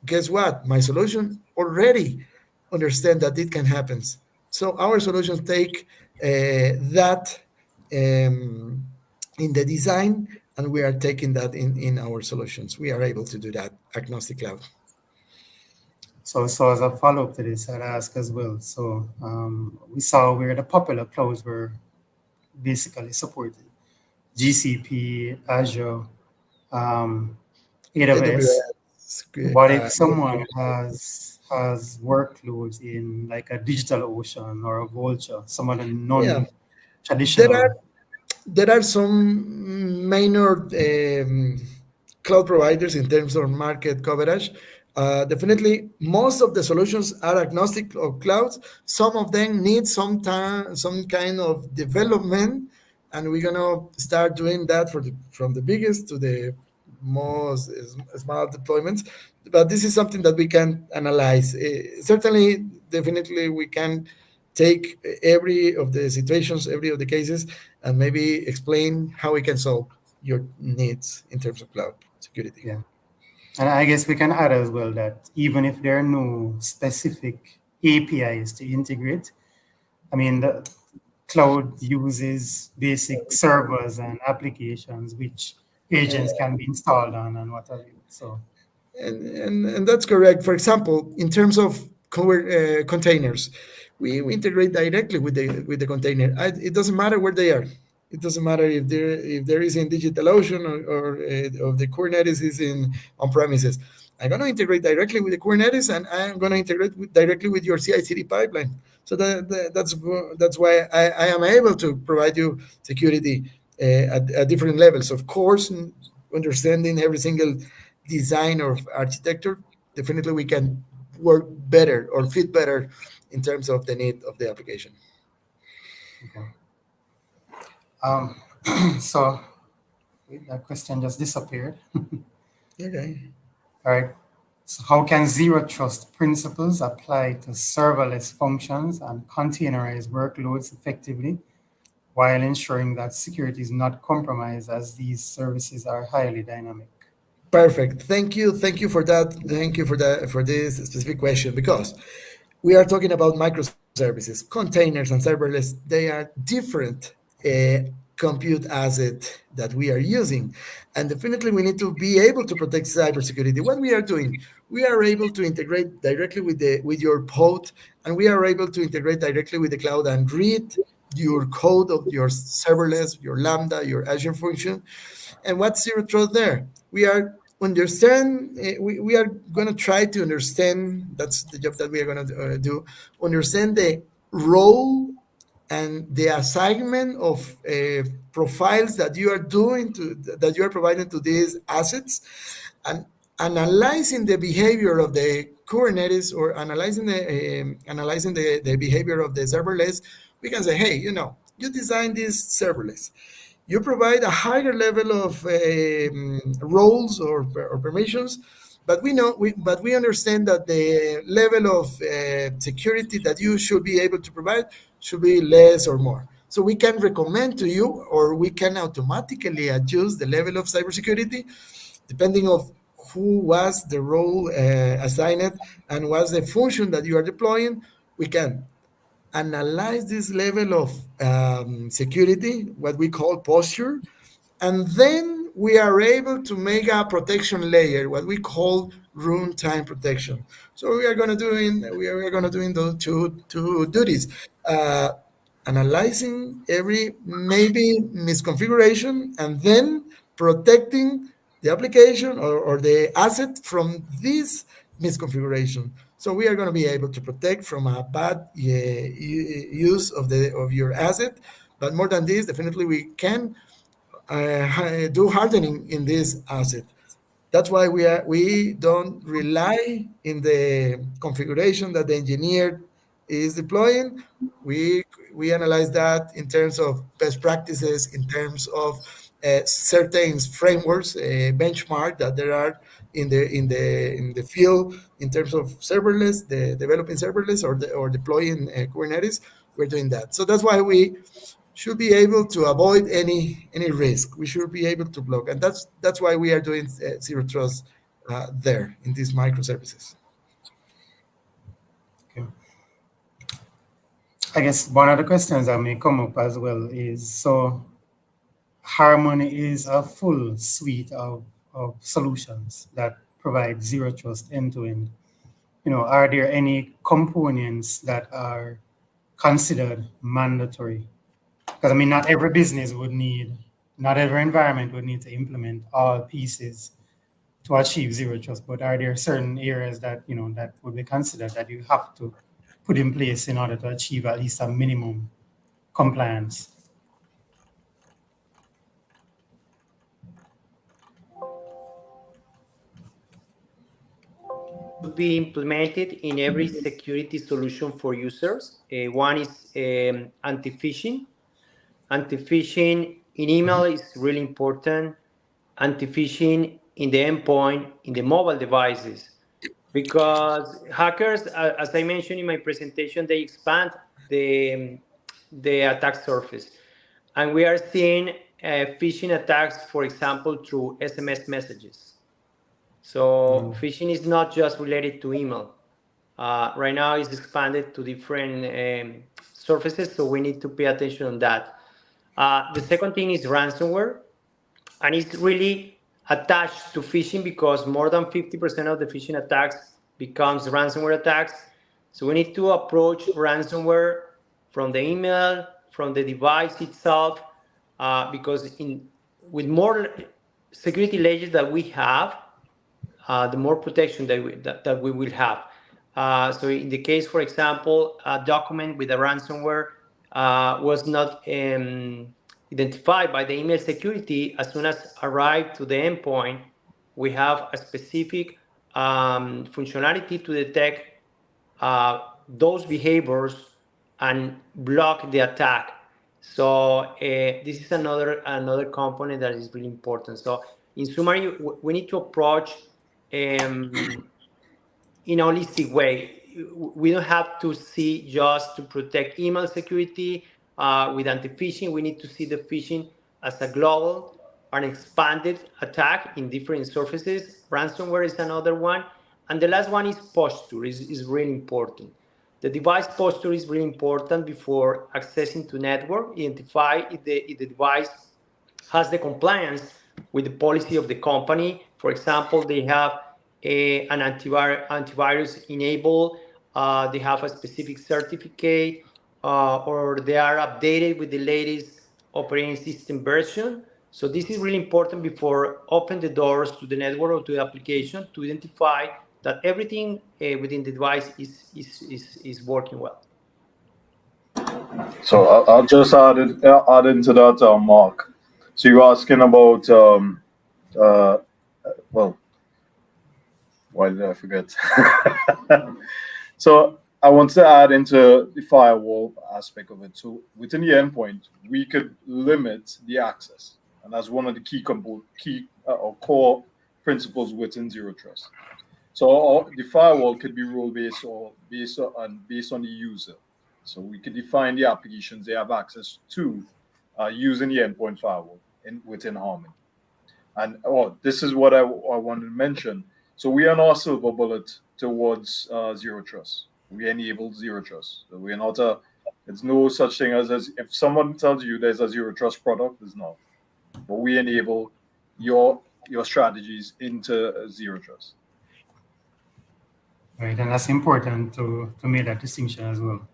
Guess what? My solution already understand that it can happen. So our solutions take that in the design, and we are taking that in our solutions. We are able to do that agnostic cloud. So as a follow-up to this, I'd ask as well. So we saw where the popular clouds were basically supported: GCP, Azure, um, AWS. AWS, What if someone has workloads in like a digital ocean or a vulture, some of the yeah, there are non-traditional? there are some minor cloud providers in terms of market coverage. Definitely, most of the solutions are agnostic of clouds. Some of them need some time, some kind of development, and we're gonna start doing that from the biggest to the most small deployments. But this is something that we can analyze. Certainly, definitely, we can take every of the situations, every of the cases, and maybe explain how we can solve your needs in terms of cloud security. Yeah. And I guess we can add as well that even if there are no specific APIs to integrate, I mean, the cloud uses basic servers and applications which agents can be installed on and what have you. So, And that's correct. For example, in terms of containers, we integrate directly with the container. It doesn't matter where they are. It doesn't matter if there is in DigitalOcean or the Kubernetes is in on premises. I'm going to integrate directly with the Kubernetes, and I'm going to integrate directly with your CI/CD pipeline. So that's why I am able to provide you security at different levels. Of course, understanding every single design or architecture, definitely we can work better or fit better in terms of the need of the application. okay. Um, so wait, that question just disappeared. Okay. All right. So how can zero trust principles apply to serverless functions and containerized workloads effectively while ensuring that security is not compromised as these services are highly dynamic? Perfect. Thank you. Thank you for that. Thank you for that for this specific question because we are talking about microservices, containers, and serverless. They are different uh, compute asset that we are using, and definitely we need to be able to protect cybersecurity. What we are doing, we are able to integrate directly with your pod, and we are able to integrate directly with the cloud and read your code of your serverless, your Lambda, your Azure function. And what's zero trust there? We are going to try to understand, that's the job that we are going to do, understand the role and the assignment of profiles that you are doing that you are providing to these assets, and analyzing the behavior of the Kubernetes or analyzing the behavior of the serverless. We can say, hey, you designed this serverless, you provide a higher level of roles or permissions, but we understand that the level of security that you should be able to provide should be less or more. So we can recommend to you, or we can automatically adjust the level of cybersecurity depending of who was the role assigned and what's the function that you are deploying. We can analyze this level of security, what we call posture, and then we are able to make a protection layer, what we call runtime protection. So we are going to do in those two duties. Uh, Analyzing every maybe misconfiguration and then protecting the application or the asset from this misconfiguration. So we are going to be able to protect from a bad use of your asset. But more than this, definitely we can do hardening in this asset. That's why we don't rely in the configuration that the engineer is deploying. We we analyze that in terms of best practices, in terms of certain frameworks, benchmark that there are in the field in terms of serverless, the developing serverless or deploying Kubernetes. We're doing that. So that's why we should be able to avoid any risk. We should be able to block, and that's why we are doing zero trust there in these microservices. Okay. I guess one of the questions that may come up as well is so Harmony is a full suite of solutions that provide zero trust end to end. are there any components that are considered mandatory? Because I mean, not every business would need, not every environment would need to implement all pieces to achieve zero trust. But are there certain areas that that would be considered that you have to put in place in order to achieve at least a minimum compliance? Should be implemented in every security solution for users. One is anti-phishing. Anti-phishing in email is really important. Anti-phishing in the endpoint, in the mobile devices, because hackers, as I mentioned in my presentation, they expand the attack surface, and we are seeing phishing attacks, for example, through SMS messages. So phishing is not just related to email. Right now, it's expanded to different surfaces, so we need to pay attention on that. The second thing is ransomware, and it's really attached to phishing because more than 50% of the phishing attacks becomes ransomware attacks. So we need to approach ransomware from the email, from the device itself, because with more security layers that we have, the more protection that we will have. So in the case, for example, a document with a ransomware was not identified by the email security, as soon as arrived to the endpoint, we have a specific functionality to detect those behaviors and block the attack. So this is another component that is really important. So in summary, we need to approach in a holistic way. We don't have to see just to protect email security with anti-phishing. We need to see the phishing as a global and expanded attack in different surfaces. Ransomware is another one. And the last one is posture, is really important. The device posture is really important before accessing to network. Identify if the device has the compliance with the policy of the company. For example, they have an antivirus enabled, they have a specific certificate, or they are updated with the latest operating system version. So this is really important before open the doors to the network or to the application to identify that everything within the device is working well. So I'll just add into that, Mark. So you're asking about well, why did I forget? So I want to add into the firewall aspect of it. So within the endpoint, we could limit the access, and that's one of the key or core principles within zero trust. So the firewall could be role based or based on the user. So we could define the applications they have access to using the endpoint firewall within Harmony. And this is what I wanted to mention. So we are not a silver bullet towards zero trust. We enable zero trust. So we are not a. It's no such thing as if someone tells you there's a zero trust product, there's not. But we enable your strategies into zero trust. Right, and that's important to make that distinction as well.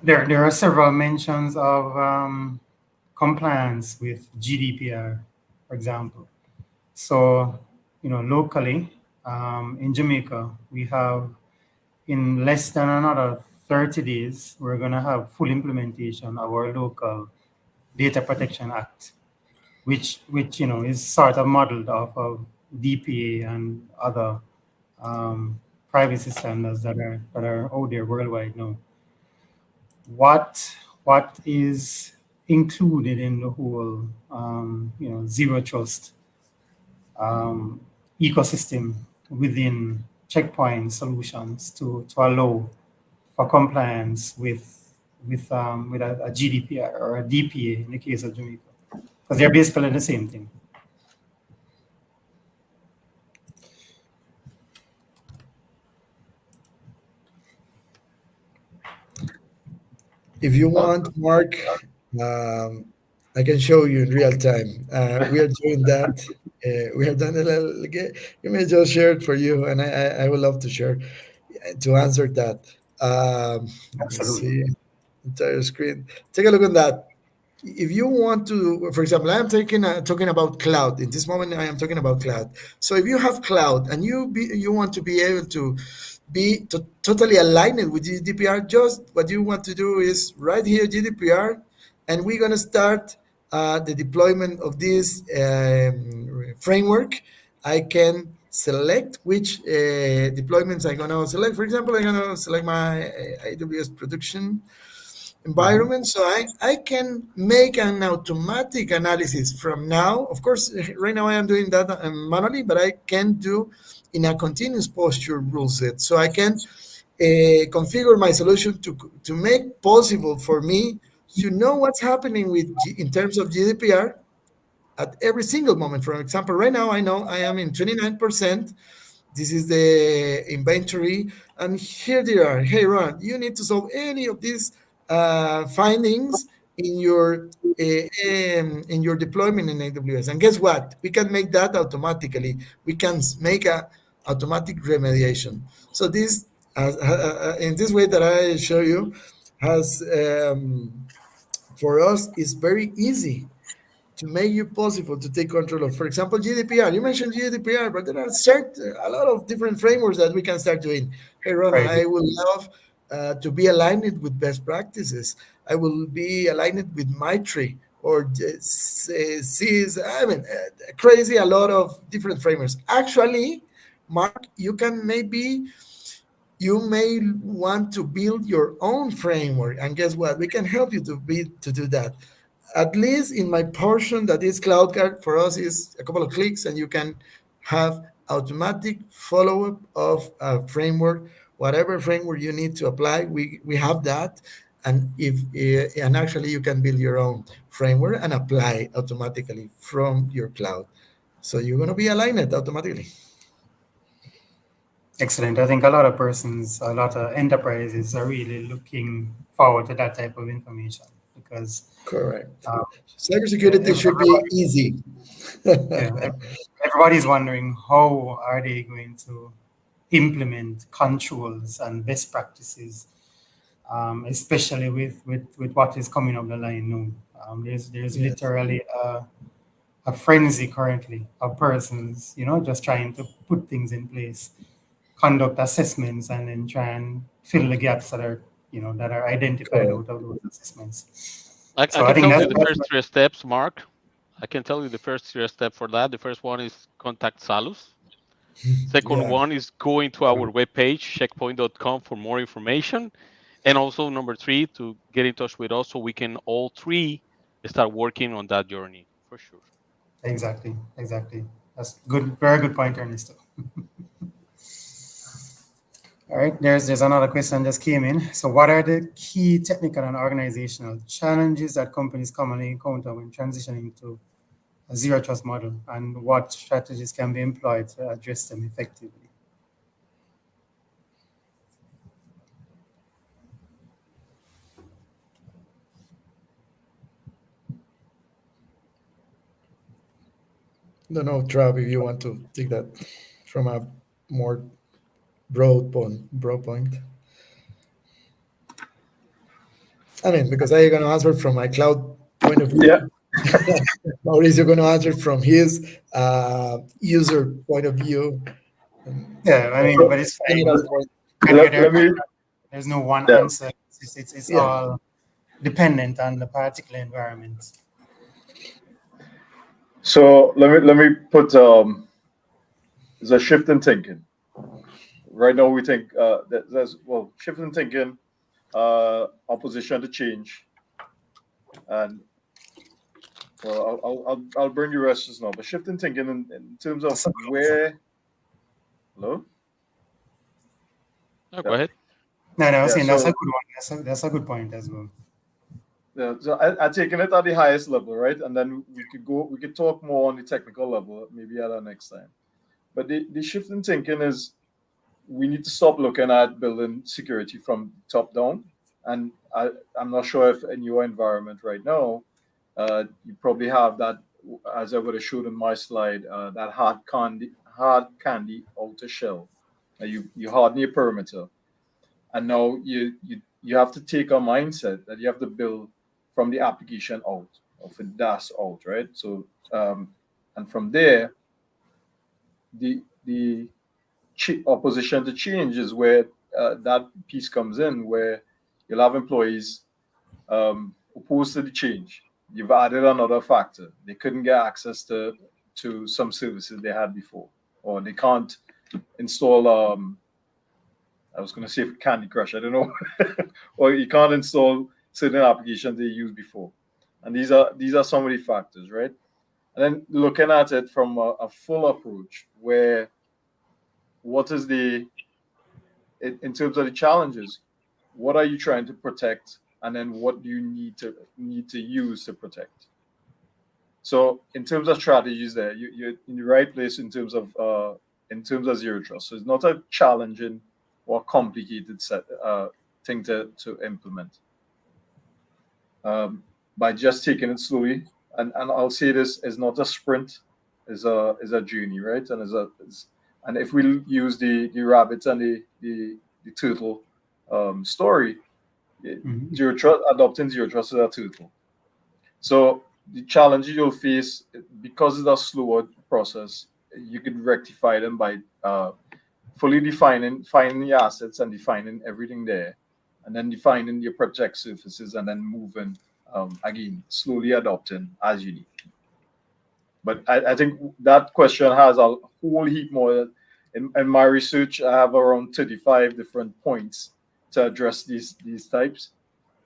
There are several mentions of compliance with GDPR, for example. So, locally in Jamaica, we have in less than another 30 days, we're going to have full implementation of our local Data Protection Act, which is sort of modeled off of DPA and other privacy standards that are out there worldwide now. What is included in the whole zero trust ecosystem within Checkpoint Solutions to allow for compliance with a GDPR or a DPA in the case of Jamaica, because they're basically the same thing. If you want, Mark, I can show you in real time. We are doing that We have done a little. Give me just share it for you, and I would love to share to answer that. Let me Absolutely. see entire screen. Take a look at that. If you want to, for example, I'm talking about cloud. In this moment, I am talking about cloud. So if you have cloud and you want to be able to be totally aligned with GDPR, just what you want to do is right here GDPR, and we're gonna start the deployment of this framework. I can select which deployments I'm gonna select. For example, I'm gonna select my AWS production Mhm. environment, so I can make an automatic analysis from now. Of course, right now I am doing that manually, but I can do in a continuous posture rule set, so I can configure my solution to make possible for me to know what's happening in terms of GDPR at every single moment. For example, right now I know I am in 29%. This is the inventory, and here they are. Hey, Ron, you need to solve any of these findings in your deployment in AWS. And guess what? We can make that automatically. We can make a automatic remediation. So this, in this way that I show you, has for us is very easy to make you possible to take control of, for example, GDPR. You mentioned GDPR, but there are a lot of different frameworks that we can start doing. Hey, Ron, Right. I would love to be aligned with best practices. I will be aligned with Maitri or CIS. I mean, crazy, a lot of different frameworks. Actually, Mark, you may want to build your own framework, and guess what? We can help you to do that. At least in my portion, that is CloudGuard, for us is a couple of clicks and you can have automatic follow-up of a framework. Whatever framework you need to apply, we have that. And and actually you can build your own framework and apply automatically from your cloud, so you're going to be aligned automatically. Excellent. I think a lot of persons, a lot of enterprises are really looking forward to that type of information because Correct. um, Cybersecurity should be everybody, easy. yeah, everybody's wondering how are they going to implement controls and best practices, especially with what is coming up the line now. There's Yes, literally a frenzy currently of persons, just trying to put things in place, conduct assessments, and then try and fill the gaps that are identified correct. out of those assessments. I So I can think tell that's you the first three steps, Mark. I can tell you the first three steps for that. The first one is contact Salus. Second Yeah, one is going to our webpage, checkpoint.com, for more information. And also, number three, to get in touch with us so we can all three start working on that journey for sure. exactly. That's good, very good point, Ernesto. All right, there's another question just came in. So, what are the key technical and organizational challenges that companies commonly encounter when transitioning to a zero trust model, and what strategies can be employed to address them effectively? don't know, Trav, if you want to take that from a more broad point. I mean, because I'm going to answer from my cloud point of Yeah. view. Mauricio going to answer from his user point of view. Yeah, I Or mean, So but it's any fine. other point. There, let me. there's no one Yeah. answer. It's Yeah. all dependent on the particular environment. So let me put there's a shift in thinking. Right now we think that there's shift in thinking, opposition to change, and I'll bring you rest just now. But shift in thinking in terms of That's a good answer. where. Hello. No, go Yeah. ahead. No, I was Yeah. saying that's a So good one. That's a good point as well. yeah, so I taking it at the highest level, right? And then we could talk more on the technical level, maybe at our next time. But the shift in thinking is we need to stop looking at building security from top down. And I'm not sure if in your environment right now, you probably have that as I would have showed in my slide, that hard candy outer shell. You harden your perimeter, and now you have to take a mindset that you have to build from the application out, of the DAS out, right? So and from there, the opposition to change is where that piece comes in, where you'll have employees opposed to the change. You've added another factor. They couldn't get access to some services they had before, or they can't install. I was going to say Candy Crush. I don't know, or you can't install certain applications they used before, and these are some of the factors, right? And then looking at it from a full approach, where what is in terms of the challenges, what are you trying to protect, and then what do you need to use to protect? So in terms of strategies, there you're in the right place in terms of zero trust. So it's not a challenging or complicated thing to implement. By just taking it slowly, and I'll say this is not a sprint, is a journey, right? And if we use the rabbit and the turtle story, zero trust, adopting zero trust is a turtle. So the challenges you'll face, because it's a slower process, you can rectify them by fully finding your assets and defining everything there, and then defining your project surfaces, and then moving again, slowly adopting as you need. But I think that question has a whole heap more. In my research, I have around 35 different points to address these types.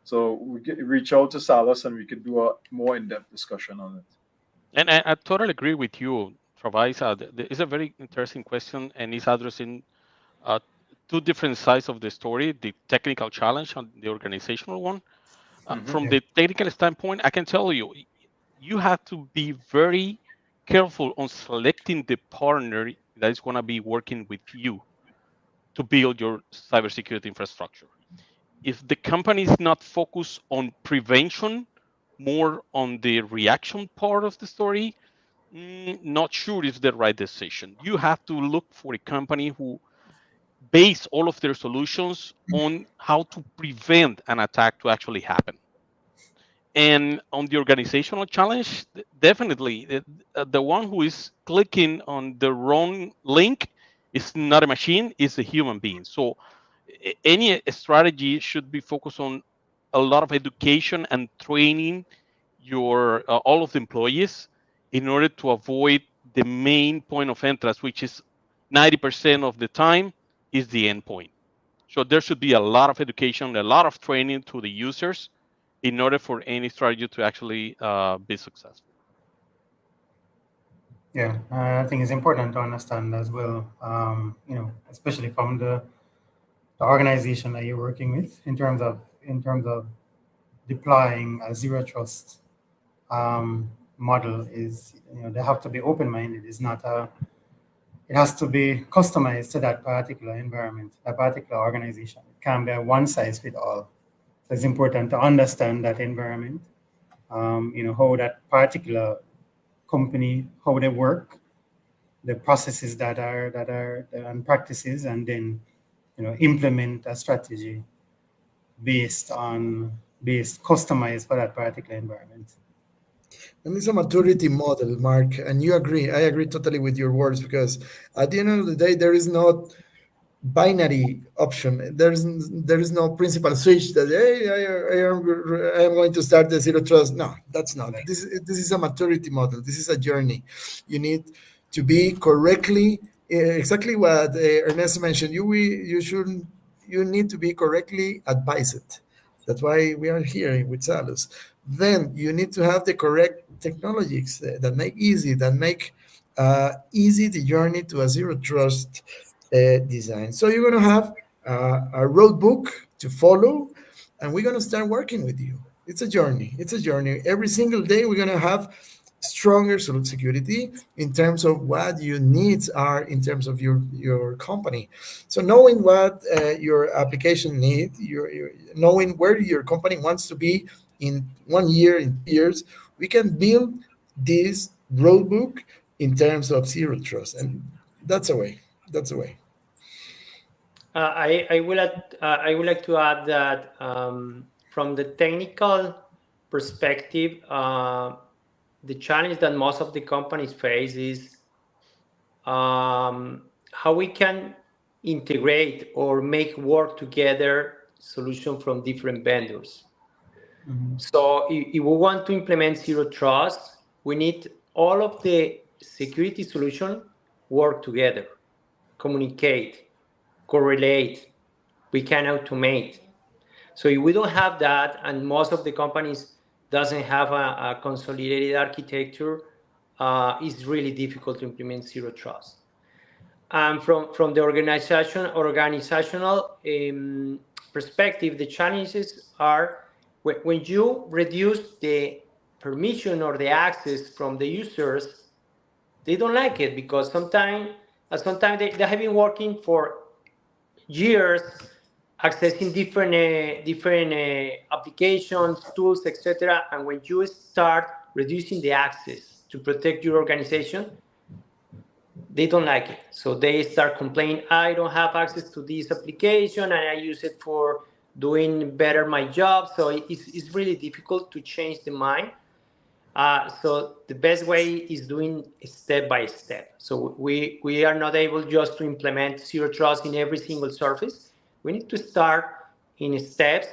So we could reach out to Salas and we could do a more in-depth discussion on it. And I totally agree with you, Travaisa. It's a very interesting question, and it's addressing uh, two different sides of the story: the technical challenge and the organizational one. From Yeah. the technical standpoint, I can tell you, you have to be very careful on selecting the partner that is going to be working with you to build your cybersecurity infrastructure. If the company is not focused on prevention, more on the reaction part of the story, not sure it's the right decision. You have to look for a company who base all of their solutions on how to prevent an attack to actually happen. And on the organizational challenge, definitely the one who is clicking on the wrong link is not a machine, it's a human being. So any strategy should be focused on a lot of education and training your all of the employees in order to avoid the main point of entrance, which is 90% of the time is the endpoint. So there should be a lot of education, a lot of training to the users in order for any strategy to actually be successful. Yeah, I think it's important to understand as well, especially from the organization that you're working with in terms of deploying a zero trust model is, they have to be open-minded. It's not it has to be customized to that particular environment, that particular organization. It can't be a one size fit all. So it's important to understand that environment, how that particular company, how they work, the processes that are and practices, and then implement a strategy based customized for that particular environment. And it's a maturity model, Mark. And you agree. I agree totally with your words, because at the end of the day, there is not binary option. There is no principal switch that, hey, I am going to start the zero trust. No, that's not. This is a maturity model. This is a journey. You need to be correctly, exactly what Ernesto mentioned. You need to be correctly advised. That's why we are here with Salus. Then you need to have the correct technologies that make easy the journey to a zero trust design. So you're going to have a road book to follow, and we're going to start working with you. It's a journey. It's a journey. Every single day, we're going to have stronger security in terms of what your needs are in terms of your company. So knowing what your application needs, knowing where your company wants to be in 1 year, in 2 years, we can build this rule book in terms of zero trust, and that's a way. That's a way. I would like to add that from the technical perspective, the challenge that most of the companies face is how we can integrate or make work together solution from different vendors. So if we want to implement zero trust, we need all of the security solution work together, communicate, correlate, we can automate. So if we don't have that, and most of the companies doesn't have a consolidated architecture, it's really difficult to implement zero trust. From the organizational perspective, the challenges are when you reduce the permission or the access from the users, they don't like it because sometimes they have been working for years accessing different applications, tools, etc. And when you start reducing the access to protect your organization, they don't like it. So they start complaining, I don't have access to this application and I use it for doing better my job. So it's really difficult to change the mind. So the best way is doing step by step. So we are not able just to implement zero trust in every single surface. We need to start in steps,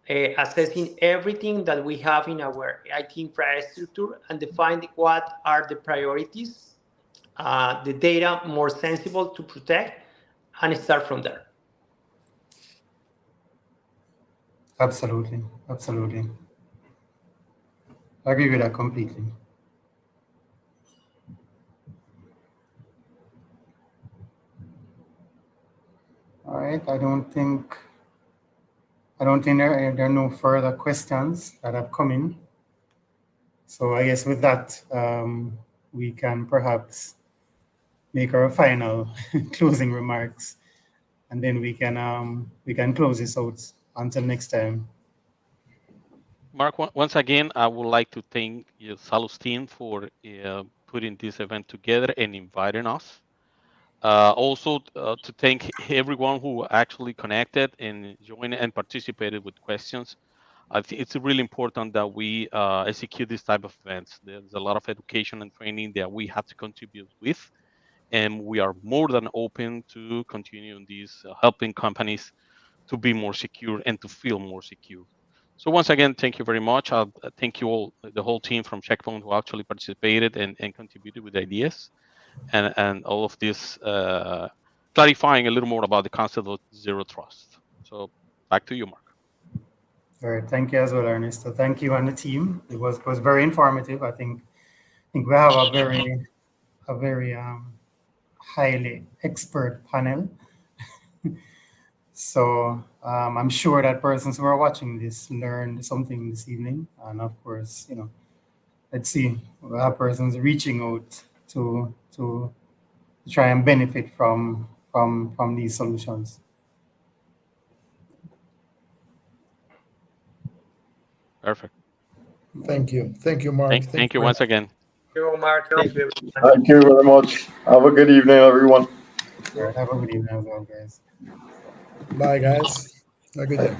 assessing everything that we have in our IT infrastructure and define what are the priorities, the data more sensible to protect, and start from there. Absolutely. Absolutely. I agree with that completely. All right. I don't think there are no further questions that have come in. So I guess with that, we can perhaps make our final closing remarks, and then we can close this out until next time. Mark, once again, I would like to thank Salus team for putting this event together and inviting us. Also, to thank everyone who actually connected and joined and participated with questions. I think it's really important that we execute this type of events. There's a lot of education and training that we have to contribute with, and we are more than open to continue in these helping companies to be more secure and to feel more secure. So once again, thank you very much. Thank you all, the whole team from Checkpoint who actually participated and contributed with ideas and all of this clarifying a little more about the concept of zero trust. So back to you, Mark. All right. Thank you as well, Ernesto. Thank you and the team. It was very informative. I think we have a very highly expert panel. So I'm sure that persons who are watching this learned something this evening. And of course, let's see, we'll have persons reaching out to try and benefit from these solutions. Perfect. Thank you. Thank you, Mark. Thank you once again. Thank you, Mark. Thank you, everyone. Thank you very much. Have a good evening, everyone. All right, have a good evening as well, guys. Bye, guys. Have a good day.